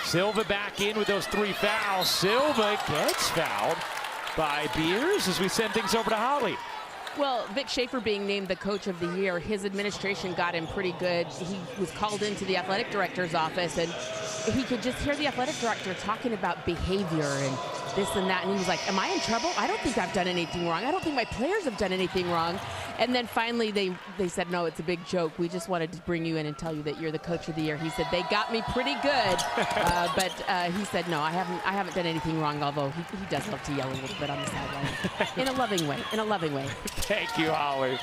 Silva back in with those 3 fouls. Silva gets fouled by Beers as we send things over to Holly. Well, Vic Schaefer being named the coach of the year, his administration got him pretty good. He was called into the athletic director's office, and he could just hear the athletic director talking about behavior and this and that, and he was like, am I in trouble? I don't think I've done anything wrong. I don't think my players have done anything wrong. And then finally they said, no, it's a big joke. We just wanted to bring you in and tell you that you're the coach of the year. He said, they got me pretty good. But he said, no, I haven't done anything wrong, although he does love to yell a little bit on the sideline. In a loving way. Thank you, Holly.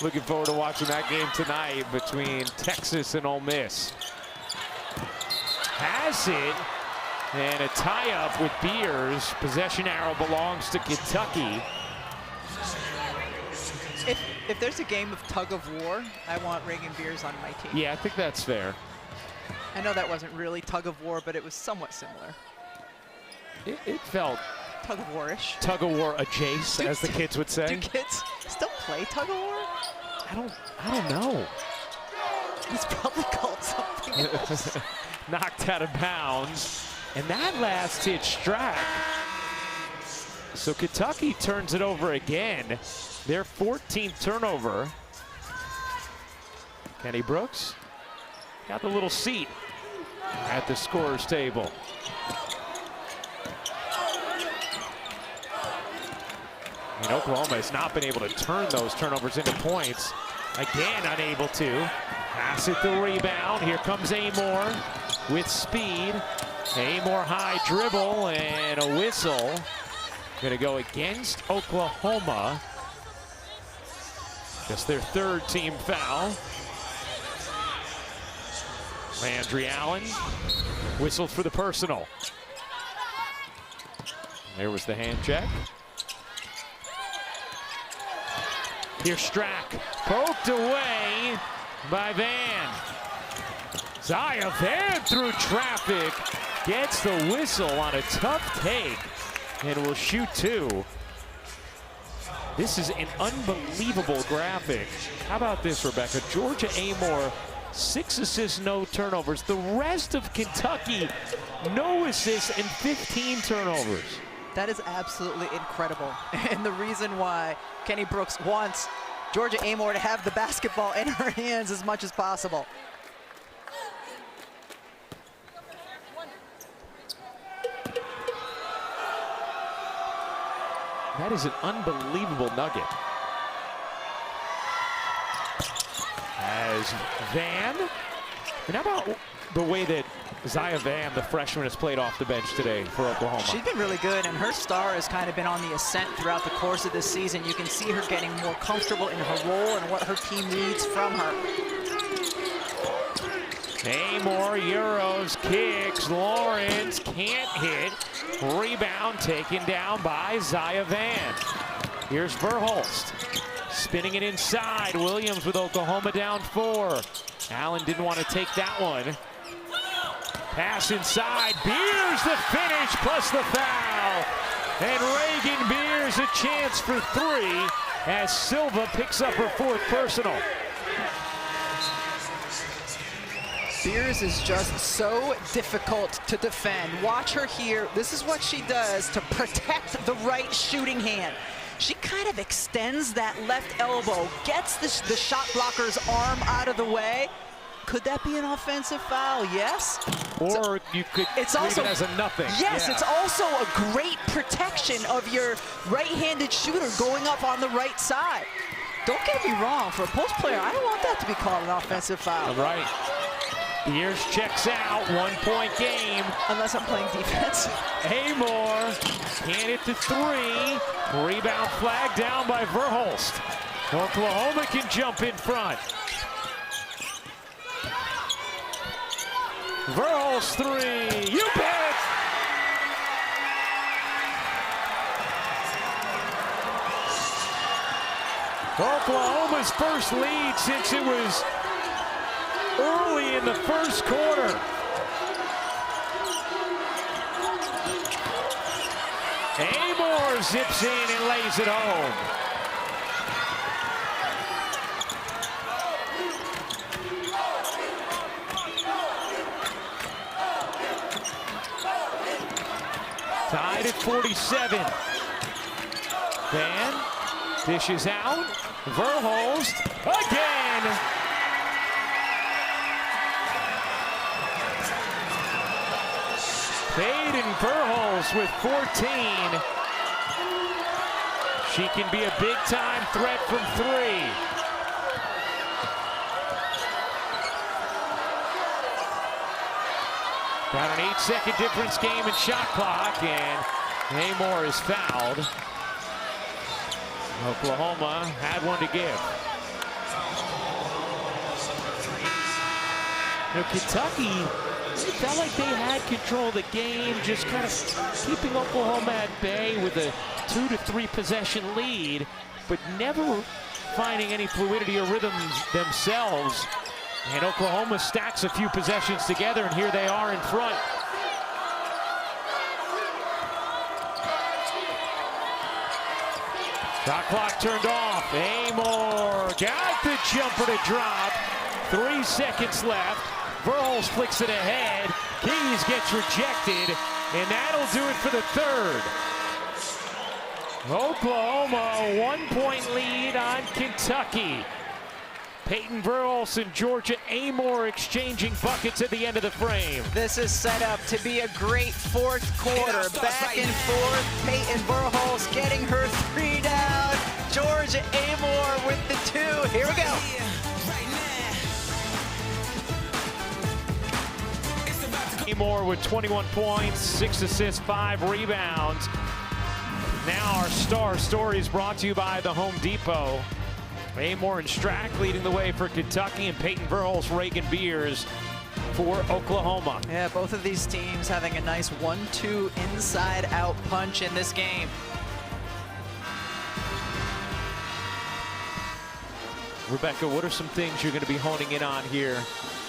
Looking forward to watching that game tonight between Texas and Ole Miss. Hassett and a tie-up with Beers. Possession arrow belongs to Kentucky. If there's a game of tug of war, I want Reagan Beers on my team. Yeah, I think that's fair. I know that wasn't really tug of war, but it was somewhat similar. It felt tug of war-ish. Tug of war adjacent, as the kids would say. Do kids still play tug of war? I don't know. It's probably called something else. Knocked out of bounds. And that last hit Strack. So Kentucky turns it over again. Their 14th turnover. Kenny Brooks got the little seat at the scorer's table. And Oklahoma has not been able to turn those turnovers into points. Again, unable to. Hassett the rebound. Here comes Amoore with speed. Amoore high dribble and a whistle. Going to go against Oklahoma. Just their 3rd team foul. Landry Allen whistled for the personal. There was the hand check. Here's Strack, poked away by Van. Zaya Van through traffic, gets the whistle on a tough take, and will shoot 2. This is an unbelievable graphic. How about this, Rebecca? Georgia Amoore, 6 assists, no turnovers. The rest of Kentucky, no assists and 15 turnovers. That is absolutely incredible. And the reason why Kenny Brooks wants Georgia Amoore to have the basketball in her hands as much as possible. That is an unbelievable nugget. As Van, and how about the way that Zaya Van, the freshman, has played off the bench today for Oklahoma? She's been really good, and her star has kind of been on the ascent throughout the course of this season. You can see her getting more comfortable in her role and what her team needs from her. Amoore, Euros, kicks, Lawrence can't hit. Rebound taken down by Zaya Van. Here's Verhulst, spinning it inside. Williams with Oklahoma down 4. Allen didn't want to take that one. Pass inside, Beers the finish plus the foul. And Reagan Beers There's a chance for three as Silva picks up her fourth personal. Beers is just so difficult to defend. Watch her here. This is what she does to protect the right shooting hand. She kind of extends that left elbow, gets the shot blocker's arm out of the way. Could that be an offensive foul? Yes. Or you could leave it as a nothing. Yes, yeah. It's also a great protection of your right-handed shooter going up on the right side. Don't get me wrong, for a post player, I don't want that to be called an offensive foul. Right. Beers checks out, 1-point game. Unless I'm playing defense. Amoore can't hit the three. Rebound flag down by Verhulst. Oklahoma can jump in front. Verhulst three, you bet! Oklahoma's first lead since it was early in the first quarter. Amoore zips in and lays it home. Tied at 47. Van dishes out. Verhulst again. Peyton Verhulst with 14. She can be a big-time threat from three. Got an 8-second difference game in shot clock, and Amoore is fouled. Oklahoma had one to give. You know, Kentucky, it felt like they had control of the game, just kind of keeping Oklahoma at bay with a 2 to 3 possession lead, but never finding any fluidity or rhythm themselves. And Oklahoma stacks a few possessions together, and here they are in front. Shot clock turned off. Amoore got the jumper to drop. 3 seconds left. Verhulst flicks it ahead. Keys gets rejected, and that'll do it for the third. Oklahoma, a 1-point lead on Kentucky. Peyton Verhulst and Georgia Amoore exchanging buckets at the end of the frame. This is set up to be a great fourth quarter. Back and forth, Peyton Verhulst getting her 3 down. Georgia Amoore with the 2. Here we go. Amoore with 21 points, 6 assists, 5 rebounds. Now our star story is brought to you by the Home Depot. Amoore and Strack leading the way for Kentucky, and Peyton Verhulst, Reagan Beers for Oklahoma. Yeah, both of these teams having a nice 1-2 inside-out punch in this game. Rebecca, what are some things you're going to be honing in on here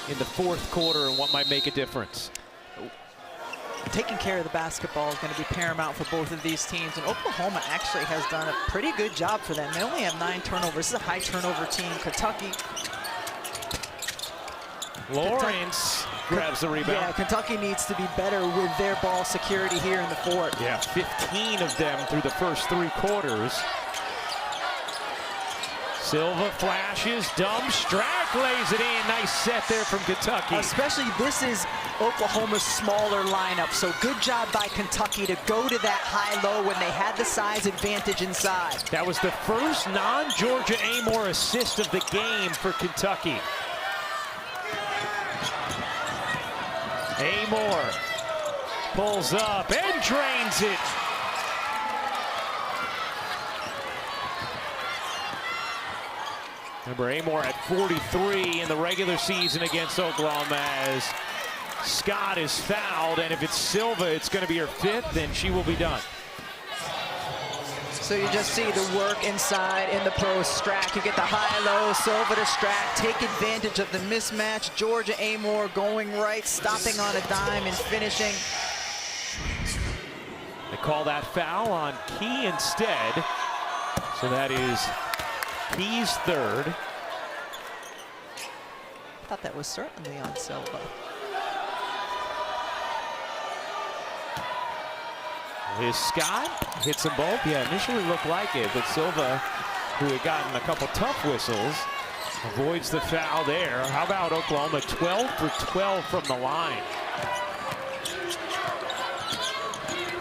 in the fourth quarter, and what might make a difference? Taking care of the basketball is going to be paramount for both of these teams, and Oklahoma actually has done a pretty good job for them. They only have 9 turnovers. This is a high turnover team. Kentucky. Lawrence grabs the rebound. Yeah, Kentucky needs to be better with their ball security here in the fourth. Yeah, 15 of them through the first 3 quarters. Silva flashes, dumps, Strack lays it in. Nice set there from Kentucky. Especially this is Oklahoma's smaller lineup, so good job by Kentucky to go to that high-low when they had the size advantage inside. That was the first non-Georgia Amoore assist of the game for Kentucky. Amoore pulls up and drains it. Remember, Amoore at 43 in the regular season against Oklahoma as Scott is fouled, and if it's Silva, it's going to be her 5th, and she will be done. So you just see the work inside in the post. Strack, you get the high-low, Silva to Strack, take advantage of the mismatch. Georgia Amoore going right, stopping on a dime and finishing. to call that foul on Key instead. So that is Key's third. I thought that was certainly on Silva. Liz Scott hits them both. Yeah, initially looked like it, but Silva, who had gotten a couple tough whistles, avoids the foul there. How about Oklahoma 12 for 12 from the line?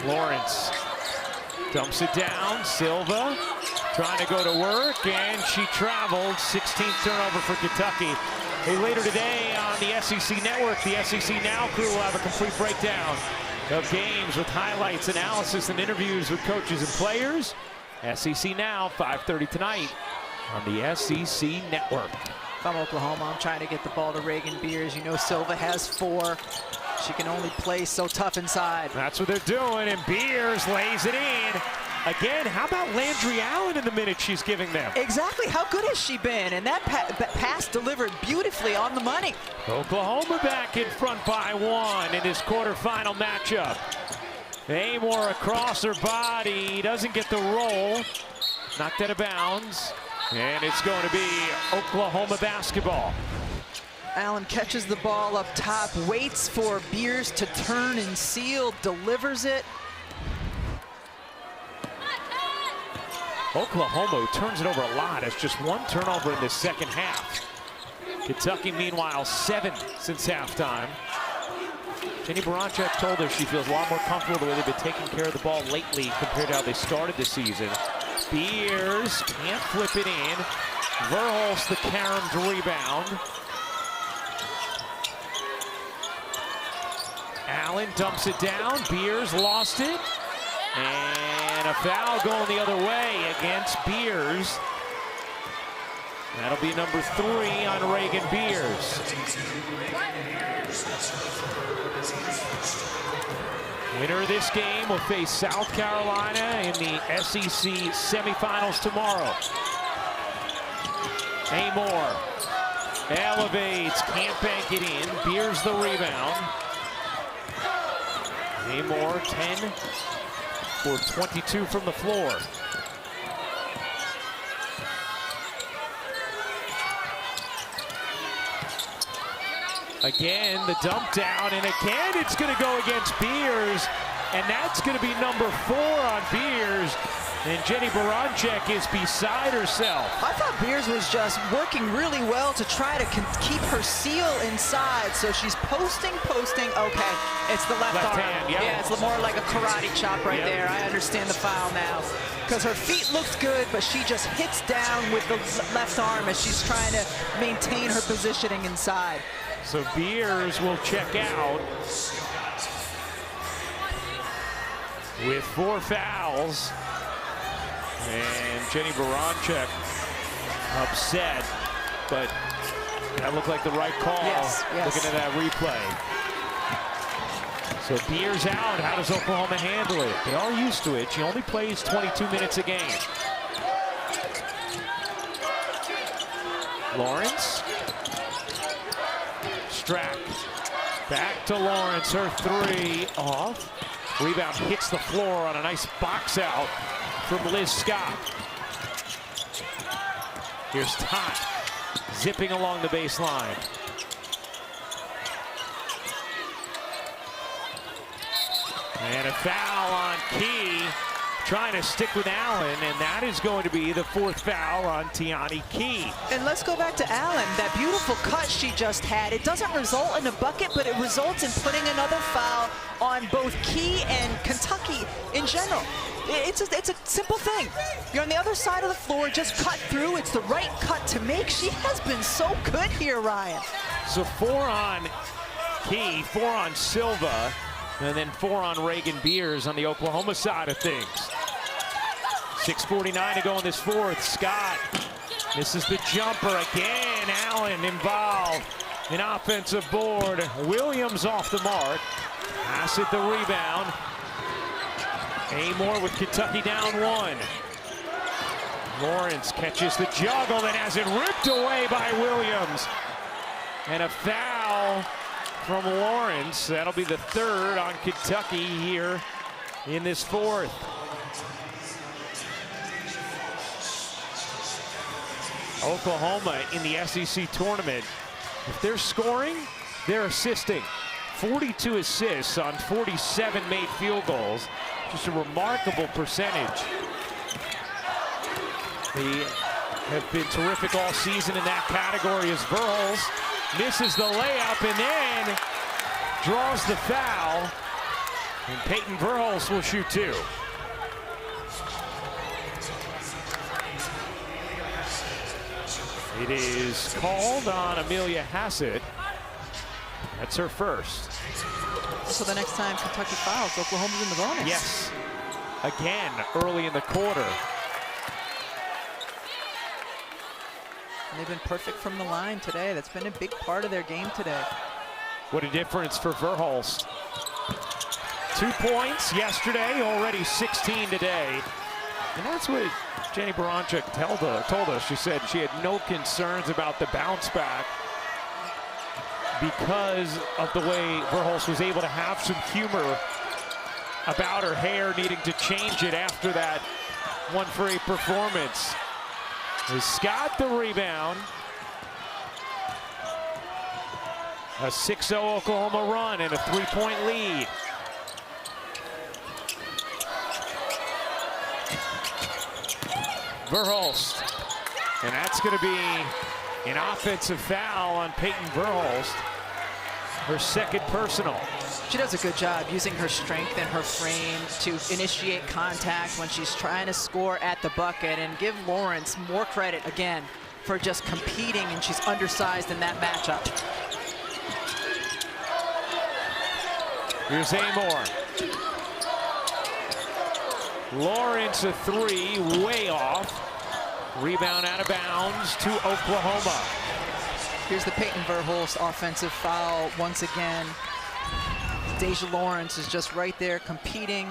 Lawrence dumps it down. Silva trying to go to work, and she traveled. 16th turnover for Kentucky. Hey, later today on the SEC Network, the SEC Now crew will have a complete breakdown of games with highlights, analysis, and interviews with coaches and players. SEC Now, 5:30 tonight on the SEC Network. If I'm Oklahoma, I'm trying to get the ball to Reagan Beers. You know Silva has 4. She can only play so tough inside. That's what they're doing, and Beers lays it in. Again, how about Landry Allen in the minutes she's giving them? Exactly. How good has she been? And that pass delivered beautifully on the money. Oklahoma back in front by 1 in this quarterfinal matchup. Amoore across her body, doesn't get the roll. Knocked out of bounds, and it's going to be Oklahoma basketball. Allen catches the ball up top, waits for Beers to turn and seal, delivers it. Oklahoma turns it over a lot. It's just 1 turnover in the second half. Kentucky, meanwhile, 7 since halftime. Jenny Baranchuk told her she feels a lot more comfortable the way they've been taking care of the ball lately compared to how they started the season. Beers can't flip it in. Verhulst, the caromed rebound. Allen dumps it down. Beers lost it. And a foul going the other way against Beers. That'll be number 3 on Reagan Beers. Winner of this game will face South Carolina in the SEC semifinals tomorrow. Amoore elevates, can't bank it in. Beers the rebound. Amoore 10 for 22 from the floor. Again, the dump down, and again it's going to go against Beers, and that's going to be number 4 on Beers. And Jenny Baranchuk is beside herself. I thought Beers was just working really well to try to keep her seal inside. So she's posting. Okay, it's the left arm. Hand, yep. Yeah, it's more like a karate chop right there. I understand the foul now. Because her feet looked good, but she just hits down with the left arm as she's trying to maintain her positioning inside. So Beers will check out with 4 fouls. And Jenny Baranchuk upset, but that looked like the right call. Yes. Looking at that replay. So Beers out. How does Oklahoma handle it? They are used to it. She only plays 22 minutes a game. Lawrence. Strack. Back to Lawrence. Her 3 off. Rebound hits the floor on a nice box out from Liz Scott. Here's Tot zipping along the baseline. And a foul on Key, trying to stick with Allen, and that is going to be the 4th foul on Tiani Key. And let's go back to Allen. That beautiful cut she just had, it doesn't result in a bucket, but it results in putting another foul on both Key and Kentucky in general. It's a simple thing. You're on the other side of the floor, just cut through. It's the right cut to make. She has been so good here, Ryan. So 4 on Key, 4 on Silva, and then 4 on Reagan Beers on the Oklahoma side of things. 6:49 to go in this 4th. Scott misses the jumper again. Allen involved in offensive board. Williams off the mark. Hassett the rebound. Amoore with Kentucky down 1. Lawrence catches the juggle and has it ripped away by Williams. And a foul from Lawrence. That'll be the 3rd on Kentucky here in this fourth. Oklahoma in the SEC tournament, if they're scoring, they're assisting. 42 assists on 47 made field goals. Just a remarkable percentage. They have been terrific all season in that category as Verhulst misses the layup and then draws the foul. And Peyton Verhulst will shoot two. It is called on Amelia Hassett. That's her first. So the next time Kentucky fouls, Oklahoma's in the bonus. Yes. Again, early in the quarter. And they've been perfect from the line today. That's been a big part of their game today. What a difference for Verhulst. 2 points yesterday, already 16 today. And that's what Jenny Baranchuk told us. She said she had no concerns about the bounce back because of the way Verhulst was able to have some humor about her hair, needing to change it after that 1-for-8 performance. Is Scott the rebound? A 6-0 Oklahoma run and a 3-point lead. Verhulst, and that's going to be an offensive foul on Peyton Verhulst, her second personal. She does a good job using her strength and her frame to initiate contact when she's trying to score at the bucket, and give Lawrence more credit again for just competing, and she's undersized in that matchup. Here's Amoore. Lawrence a three, way off. Rebound out of bounds to Oklahoma. Here's the Peyton Verhulst offensive foul once again. Deja Lawrence is just right there competing.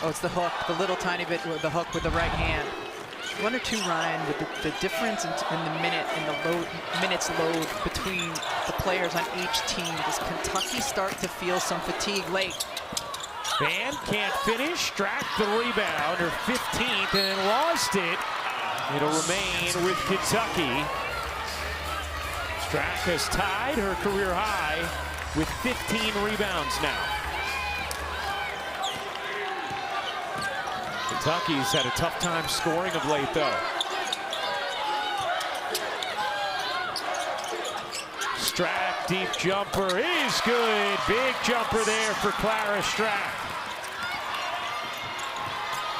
Oh, it's the hook, the little tiny bit with the hook with the right hand. Wonder too, Ryan, with the difference in the minute and the minutes load between the players on each team. Does Kentucky start to feel some fatigue late? Van can't finish. Strack the rebound, her 15th, and then lost it. It'll remain with Kentucky. Strack has tied her career high with 15 rebounds now. Kentucky's had a tough time scoring of late, though. Strack, deep jumper is good. Big jumper there for Clara Strack.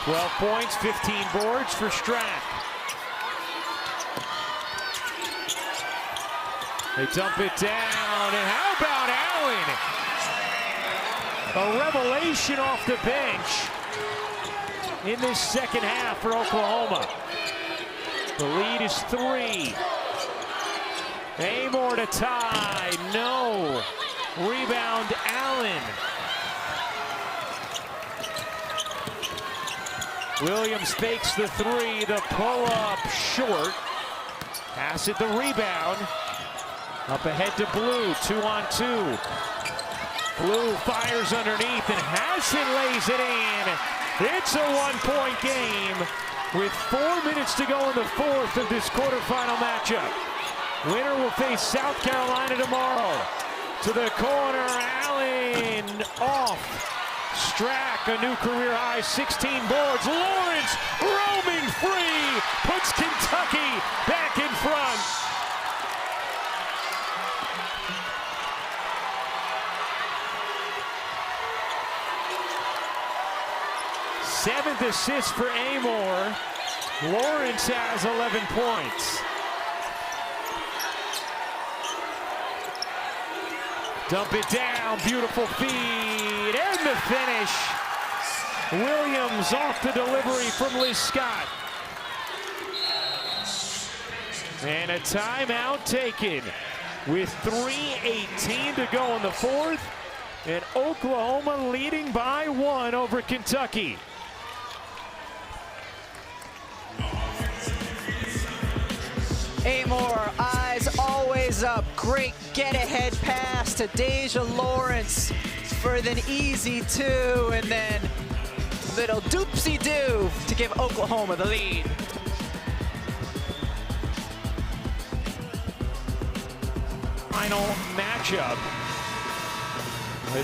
12 points, 15 boards for Strack. They dump it down, and how about Allen? A revelation off the bench in this second half for Oklahoma. The lead is 3. Amoore to tie, no. Rebound, Allen. Williams fakes the 3, the pull-up short. Hassett the rebound. Up ahead to Blue, 2-on-2. Blue fires underneath, and Hassett lays it in. It's a 1-point game with 4 minutes to go in the fourth of this quarterfinal matchup. Winner will face South Carolina tomorrow. To the corner, Allen off. Strack, a new career high, 16 boards. Lawrence roaming free, puts Kentucky back in front. Seventh assist for Amoore. Lawrence has 11 points. Dump it down, beautiful feed, and the finish. Williams off the delivery from Liz Scott. And a timeout taken with 3:18 to go in the fourth, and Oklahoma leading by 1 over Kentucky. Amoore, eyes always up. Great get-ahead pass to Deja Lawrence. for the easy two, and then little doopsie-doo to give Oklahoma the lead. Final matchup.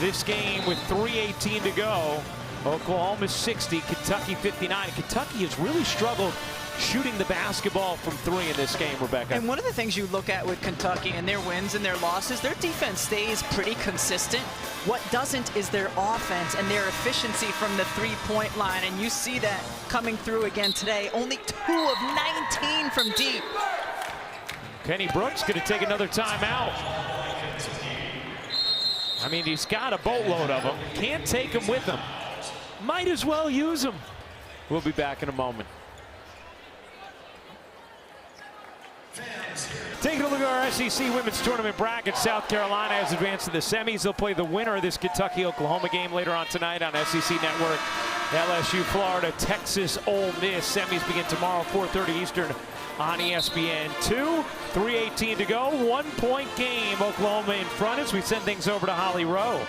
This game with 3:18 to go. Oklahoma 60, Kentucky 59. Kentucky has really struggled shooting the basketball from three in this game, Rebecca. And one of the things you look at with Kentucky and their wins and their losses, their defense stays pretty consistent. What doesn't is their offense and their efficiency from the three-point line, and you see that coming through again today. Only 2 of 19 from deep. Kenny Brooks going to take another timeout. I mean, he's got a boatload of them. Can't take them with him. Might as well use them. We'll be back in a moment. Taking a look at our SEC Women's Tournament bracket. South Carolina has advanced to the semis. They'll play the winner of this Kentucky-Oklahoma game later on tonight on SEC Network. LSU, Florida, Texas, Ole Miss. Semis begin tomorrow, 4:30 Eastern on ESPN2. 3:18 to go. 1-point game. Oklahoma in front as we send things over to Holly Rowe.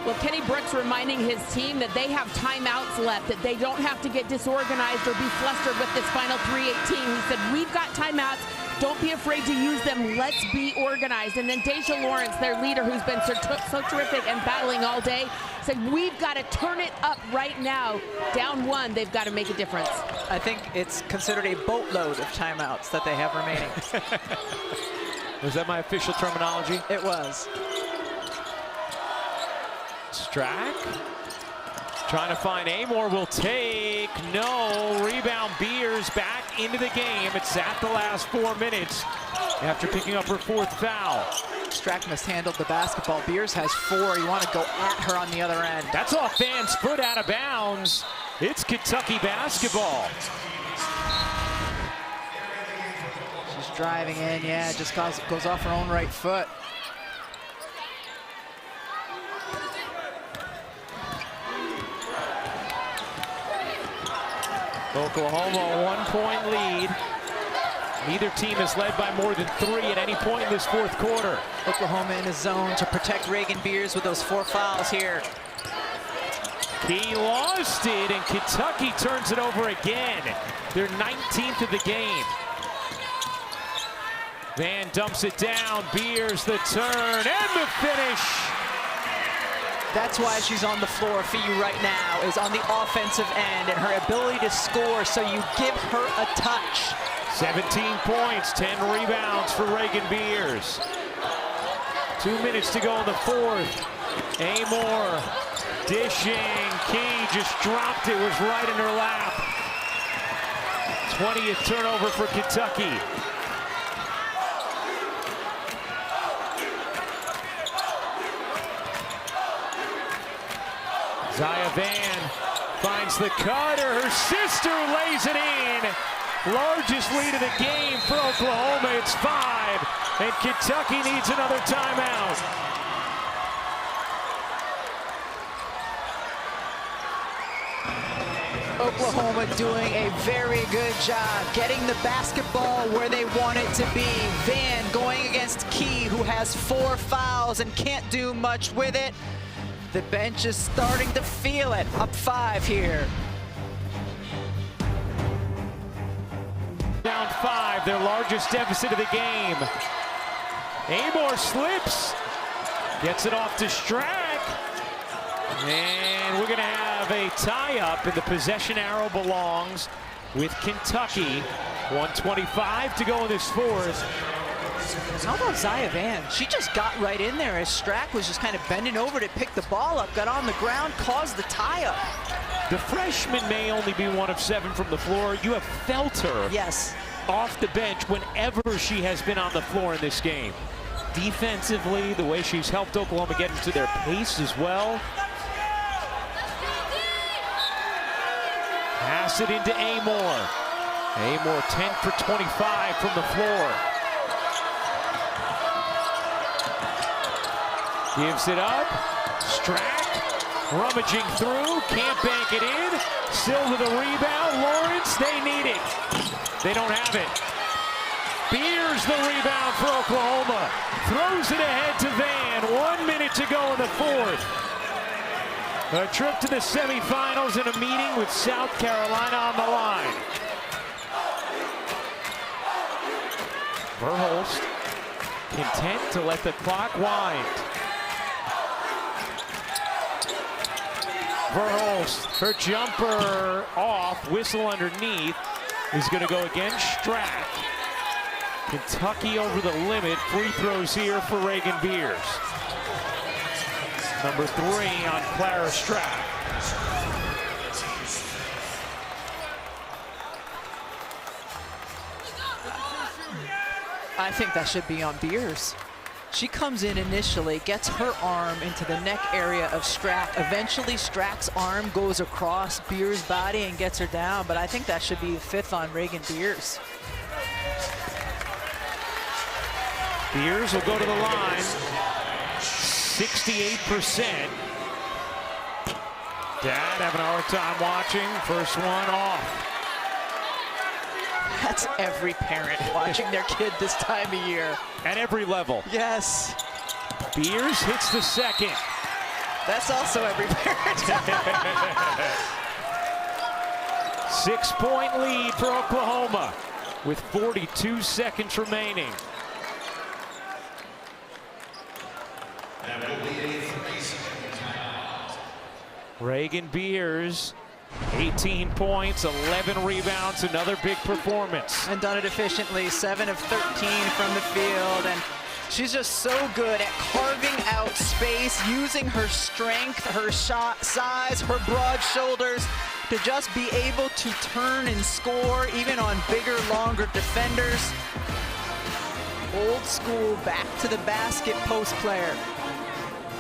Well, Kenny Brooks reminding his team that they have timeouts left, that they don't have to get disorganized or be flustered with this final 3:18. He said, we've got timeouts. Don't be afraid to use them. Let's be organized. And then Deja Lawrence, their leader, who's been so terrific and battling all day, said, we've got to turn it up right now. Down one, they've got to make a difference. I think it's considered a boatload of timeouts that they have remaining. Was that my official terminology? It was. Strack trying to find Amoore, will take, no, rebound. Beers back into the game. It's at the last 4 minutes after picking up her 4th foul. Strack mishandled the basketball. Beers has 4. You want to go at her on the other end. That's off Van's foot, out of bounds. It's Kentucky basketball. She's driving in, yeah, just goes off her own right foot. Oklahoma, a 1-point lead. Neither team has led by more than 3 at any point in this 4th quarter. Oklahoma in a zone to protect Reagan Beers with those 4 fouls here. He lost it, and Kentucky turns it over again. They're 19th of the game. Van dumps it down. Beers the turn and the finish. That's why she's on the floor for you right now, is on the offensive end and her ability to score, so you give her a touch. 17 points, 10 rebounds for Reagan Beers. 2 minutes to go in the 4th. Amoore dishing. Key just dropped it, was right in her lap. 20th turnover for Kentucky. Zaya Van finds the cutter. Her sister lays it in. Largest lead of the game for Oklahoma. It's 5, and Kentucky needs another timeout. Oklahoma doing a very good job getting the basketball where they want it to be. Van going against Key, who has 4 fouls and can't do much with it. The bench is starting to feel it. Up 5 here. Down 5, their largest deficit of the game. Amoore slips, gets it off to Strack, and we're going to have a tie-up, and the possession arrow belongs with Kentucky. 1:25 to go in this 4th. How about Zaya Van? She just got right in there as Strack was just kind of bending over to pick the ball up, got on the ground, caused the tie-up. The freshman may only be 1 of 7 from the floor. You have felt her off the bench whenever she has been on the floor in this game. Defensively, the way she's helped Oklahoma get into their pace as well. Pass it into Amoore. Amoore 10 for 25 from the floor. Gives it up. Strack rummaging through. Can't bank it in. Silva the rebound. Lawrence, they need it. They don't have it. Beers the rebound for Oklahoma. Throws it ahead to Van. 1 minute to go in the 4th. A trip to the semifinals and a meeting with South Carolina on the line. Verhulst content to let the clock wind. Verhulst, her jumper off, whistle underneath, is going to go against Strack. Kentucky over the limit. Free throws here for Reagan Beers. Number 3 on Clara Strack. I think that should be on Beers. She comes in initially, gets her arm into the neck area of Strack. Eventually, Strack's arm goes across Beers' body and gets her down, but I think that should be 5th on Reagan Beers. Beers will go to the line. 68%. Dad having a hard time watching. First one off. That's every parent watching their kid this time of year. At every level. Yes. Beers hits the second. That's also every parent. 6-point lead for Oklahoma with 42 seconds remaining. Reagan Beers, 18 points, 11 rebounds, another big performance. And done it efficiently, 7 of 13 from the field. And she's just so good at carving out space, using her strength, her shot size, her broad shoulders to just be able to turn and score even on bigger, longer defenders. Old school, back to the basket post player.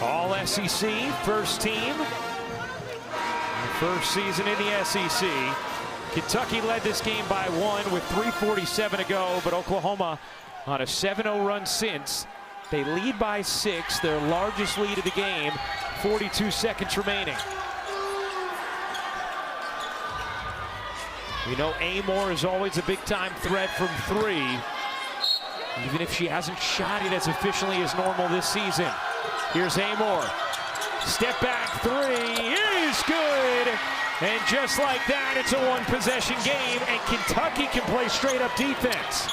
All SEC, first team. First season in the SEC. Kentucky led this game by 1 with 3:47 to go, but Oklahoma on a 7-0 run since. They lead by 6, their largest lead of the game, 42 seconds remaining. We know Amoore is always a big-time threat from 3, even if she hasn't shot it as efficiently as normal this season. Here's Amoore. Step back 3 is good. And just like that, it's a 1-possession game, and Kentucky can play straight-up defense.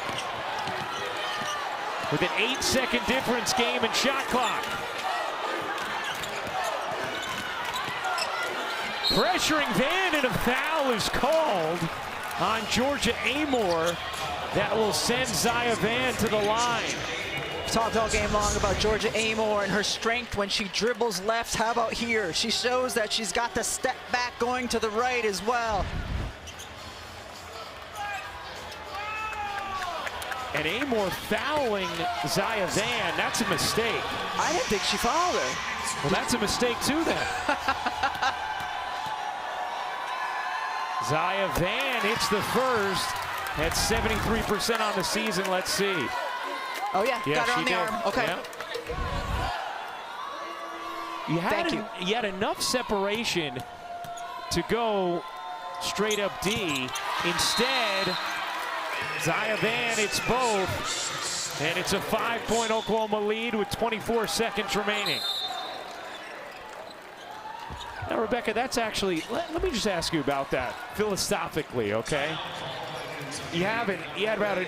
With an 8-second difference game and shot clock. Pressuring Van, and a foul is called on Georgia Amoore. That will send Zaya Van to the line. Talked all game long about Georgia Amoore and her strength when she dribbles left. How about here? She shows that she's got the step back going to the right as well. And Amoore fouling Zaya Van. That's a mistake. I didn't think she fouled her. Well, that's a mistake too then. Zaya Van hits the first at 73% on the season. Let's see. Oh yeah, got her on the arm. Okay. Yep. You had enough separation to go straight up D. Instead, Zaya Van hits both, and it's a 5-point Oklahoma lead with 24 seconds remaining. Now, Rebecca, that's actually, let me just ask you about that philosophically, okay? You had about an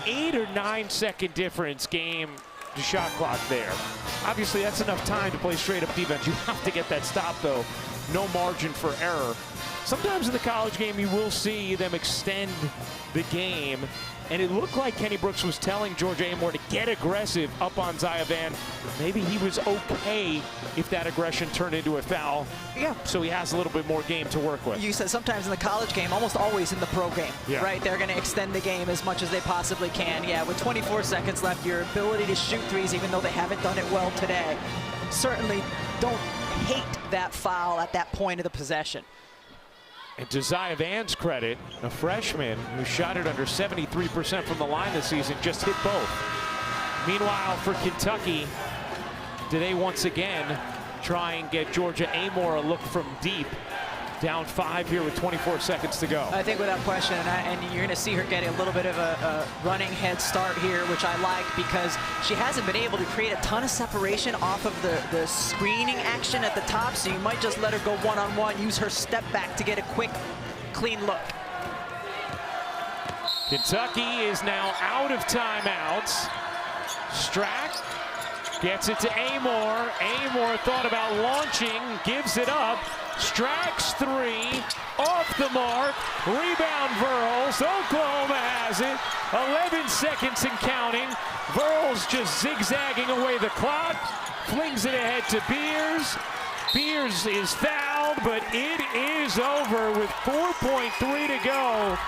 8 or 9 second difference game to shot clock there. Obviously, that's enough time to play straight up defense. You have to get that stop, though. No margin for error. Sometimes in the college game, you will see them extend the game. And it looked like Kenny Brooks was telling Georgia Amoore to get aggressive up on Zaya Van. Maybe he was okay if that aggression turned into a foul. Yeah. So he has a little bit more game to work with. You said sometimes in the college game, almost always in the pro game, right? They're going to extend the game as much as they possibly can. Yeah, with 24 seconds left, your ability to shoot threes, even though they haven't done it well today, certainly don't hate that foul at that point of the possession. And to Zaya Van's credit, a freshman who shot it under 73% from the line this season just hit both. Meanwhile, for Kentucky, do they once again try and get Georgia Amoore a look from deep? Down 5 here with 24 seconds to go. I think without question, and you're going to see her get a little bit of a running head start here, which I like because she hasn't been able to create a ton of separation off of the screening action at the top, so you might just let her go one-on-one, use her step back to get a quick, clean look. Kentucky is now out of timeouts. Strack gets it to Amoore. Amoore thought about launching, gives it up. Strack's 3, off the mark. Rebound Verhulst. Oklahoma has it. 11 seconds and counting. Verhulst just zigzagging away the clock. Flings it ahead to Beers. Beers is fouled, but it is over with 4.3 to go.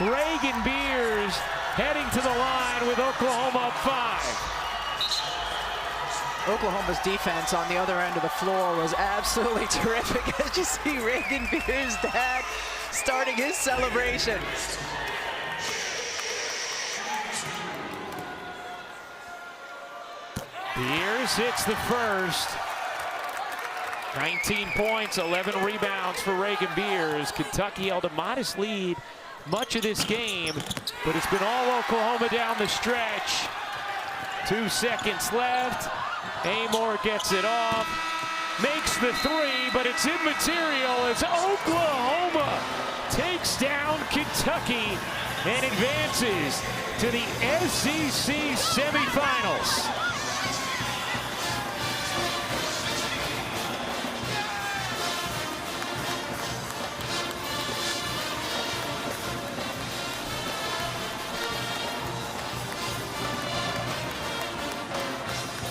Reagan Beers heading to the line with Oklahoma up 5. Oklahoma's defense on the other end of the floor was absolutely terrific. As you see Reagan Beers' dad starting his celebration. Beers hits the first. 19 points, 11 rebounds for Reagan Beers. Kentucky held a modest lead much of this game, but it's been all Oklahoma down the stretch. 2 seconds left. Amoore gets it off, makes the 3, but it's immaterial as Oklahoma takes down Kentucky and advances to the SEC semifinals.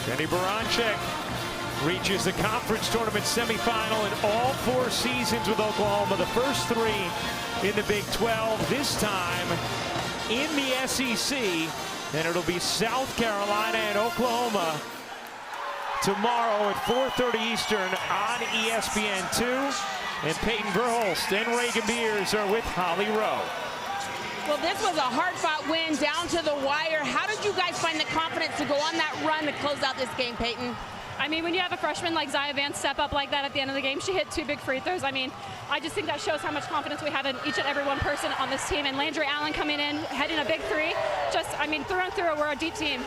Jenny Baranczyk reaches the conference tournament semifinal in all 4 seasons with Oklahoma. The first 3 in the Big 12, this time in the SEC. And it'll be South Carolina and Oklahoma tomorrow at 4:30 Eastern on ESPN2. And Peyton Verhulst and Reagan Beers are with Holly Rowe. Well, this was a hard-fought win down to the wire. How did you guys find the confidence to go on that run to close out this game, Peyton? I mean, when you have a freshman like Zia Vance step up like that at the end of the game, she hit 2 big free throws. I mean, I just think that shows how much confidence we have in each and every one person on this team. And Landry Allen coming in, heading a big 3. Just, I mean, through and through, we're a deep team.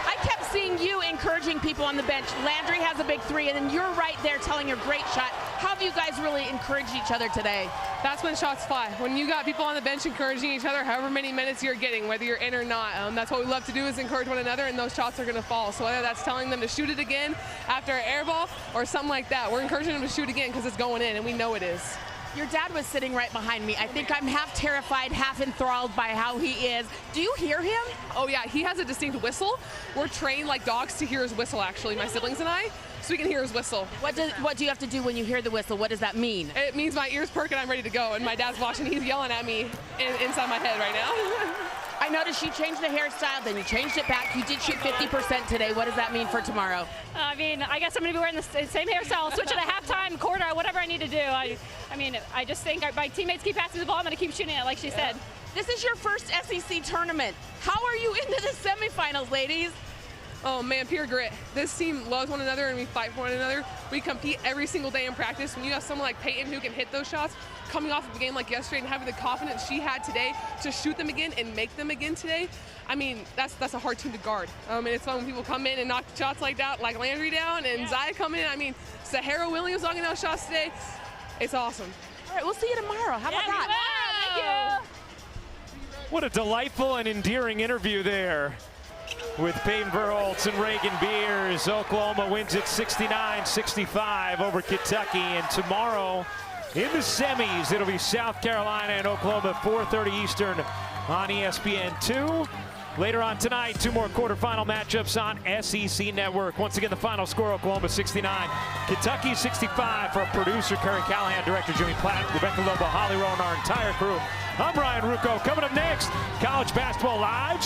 I kept seeing you encouraging people on the bench. Landry has a big 3, and then you're right there telling her great shot. How have you guys really encouraged each other today? That's when shots fly. When you got people on the bench encouraging each other, however many minutes you're getting, whether you're in or not, that's what we love to do, is encourage one another, and those shots are going to fall. So whether that's telling them to shoot it again after an air ball or something like that, we're encouraging them to shoot again because it's going in, and we know it is. Your dad was sitting right behind me. I think I'm half terrified, half enthralled by how he is. Do you hear him? Oh yeah, he has a distinct whistle. We're trained like dogs to hear his whistle, actually, my siblings and I, so we can hear his whistle. What do you have to do when you hear the whistle? What does that mean? It means my ears perk and I'm ready to go, and my dad's watching. He's yelling at me inside my head right now. I noticed you changed the hairstyle, then you changed it back. You did shoot 50% today. What does that mean for tomorrow? I mean, I guess I'm going to be wearing the same hairstyle, switch it at halftime, quarter, whatever I need to do. I mean, I just think my teammates keep passing the ball. I'm going to keep shooting it, like she said. This is your first SEC tournament. How are you into the semifinals, ladies? Oh man, pure grit. This team loves one another and we fight for one another. We compete every single day in practice. When you have someone like Peyton who can hit those shots, coming off of a game like yesterday and having the confidence she had today to shoot them again and make them again today, I mean, that's a hard team to guard. And it's fun when people come in and knock shots like that, like Landry down and Zia come in. I mean, Sahara Williams knocking down shots today. It's awesome. All right, we'll see you tomorrow. How about that? Thank you. What a delightful and endearing interview there with Peyton Verhulst and Reagan Beers. Oklahoma wins it 69-65 over Kentucky. And tomorrow in the semis, it'll be South Carolina and Oklahoma at 4:30 Eastern on ESPN2. Later on tonight, 2 more quarterfinal matchups on SEC Network. Once again, the final score, Oklahoma 69, Kentucky 65. For our producer, Kerry Callahan, director Jimmy Platt, Rebecca Lobo, Holly Rowe, and our entire crew, I'm Ryan Rucco. Coming up next, college basketball live.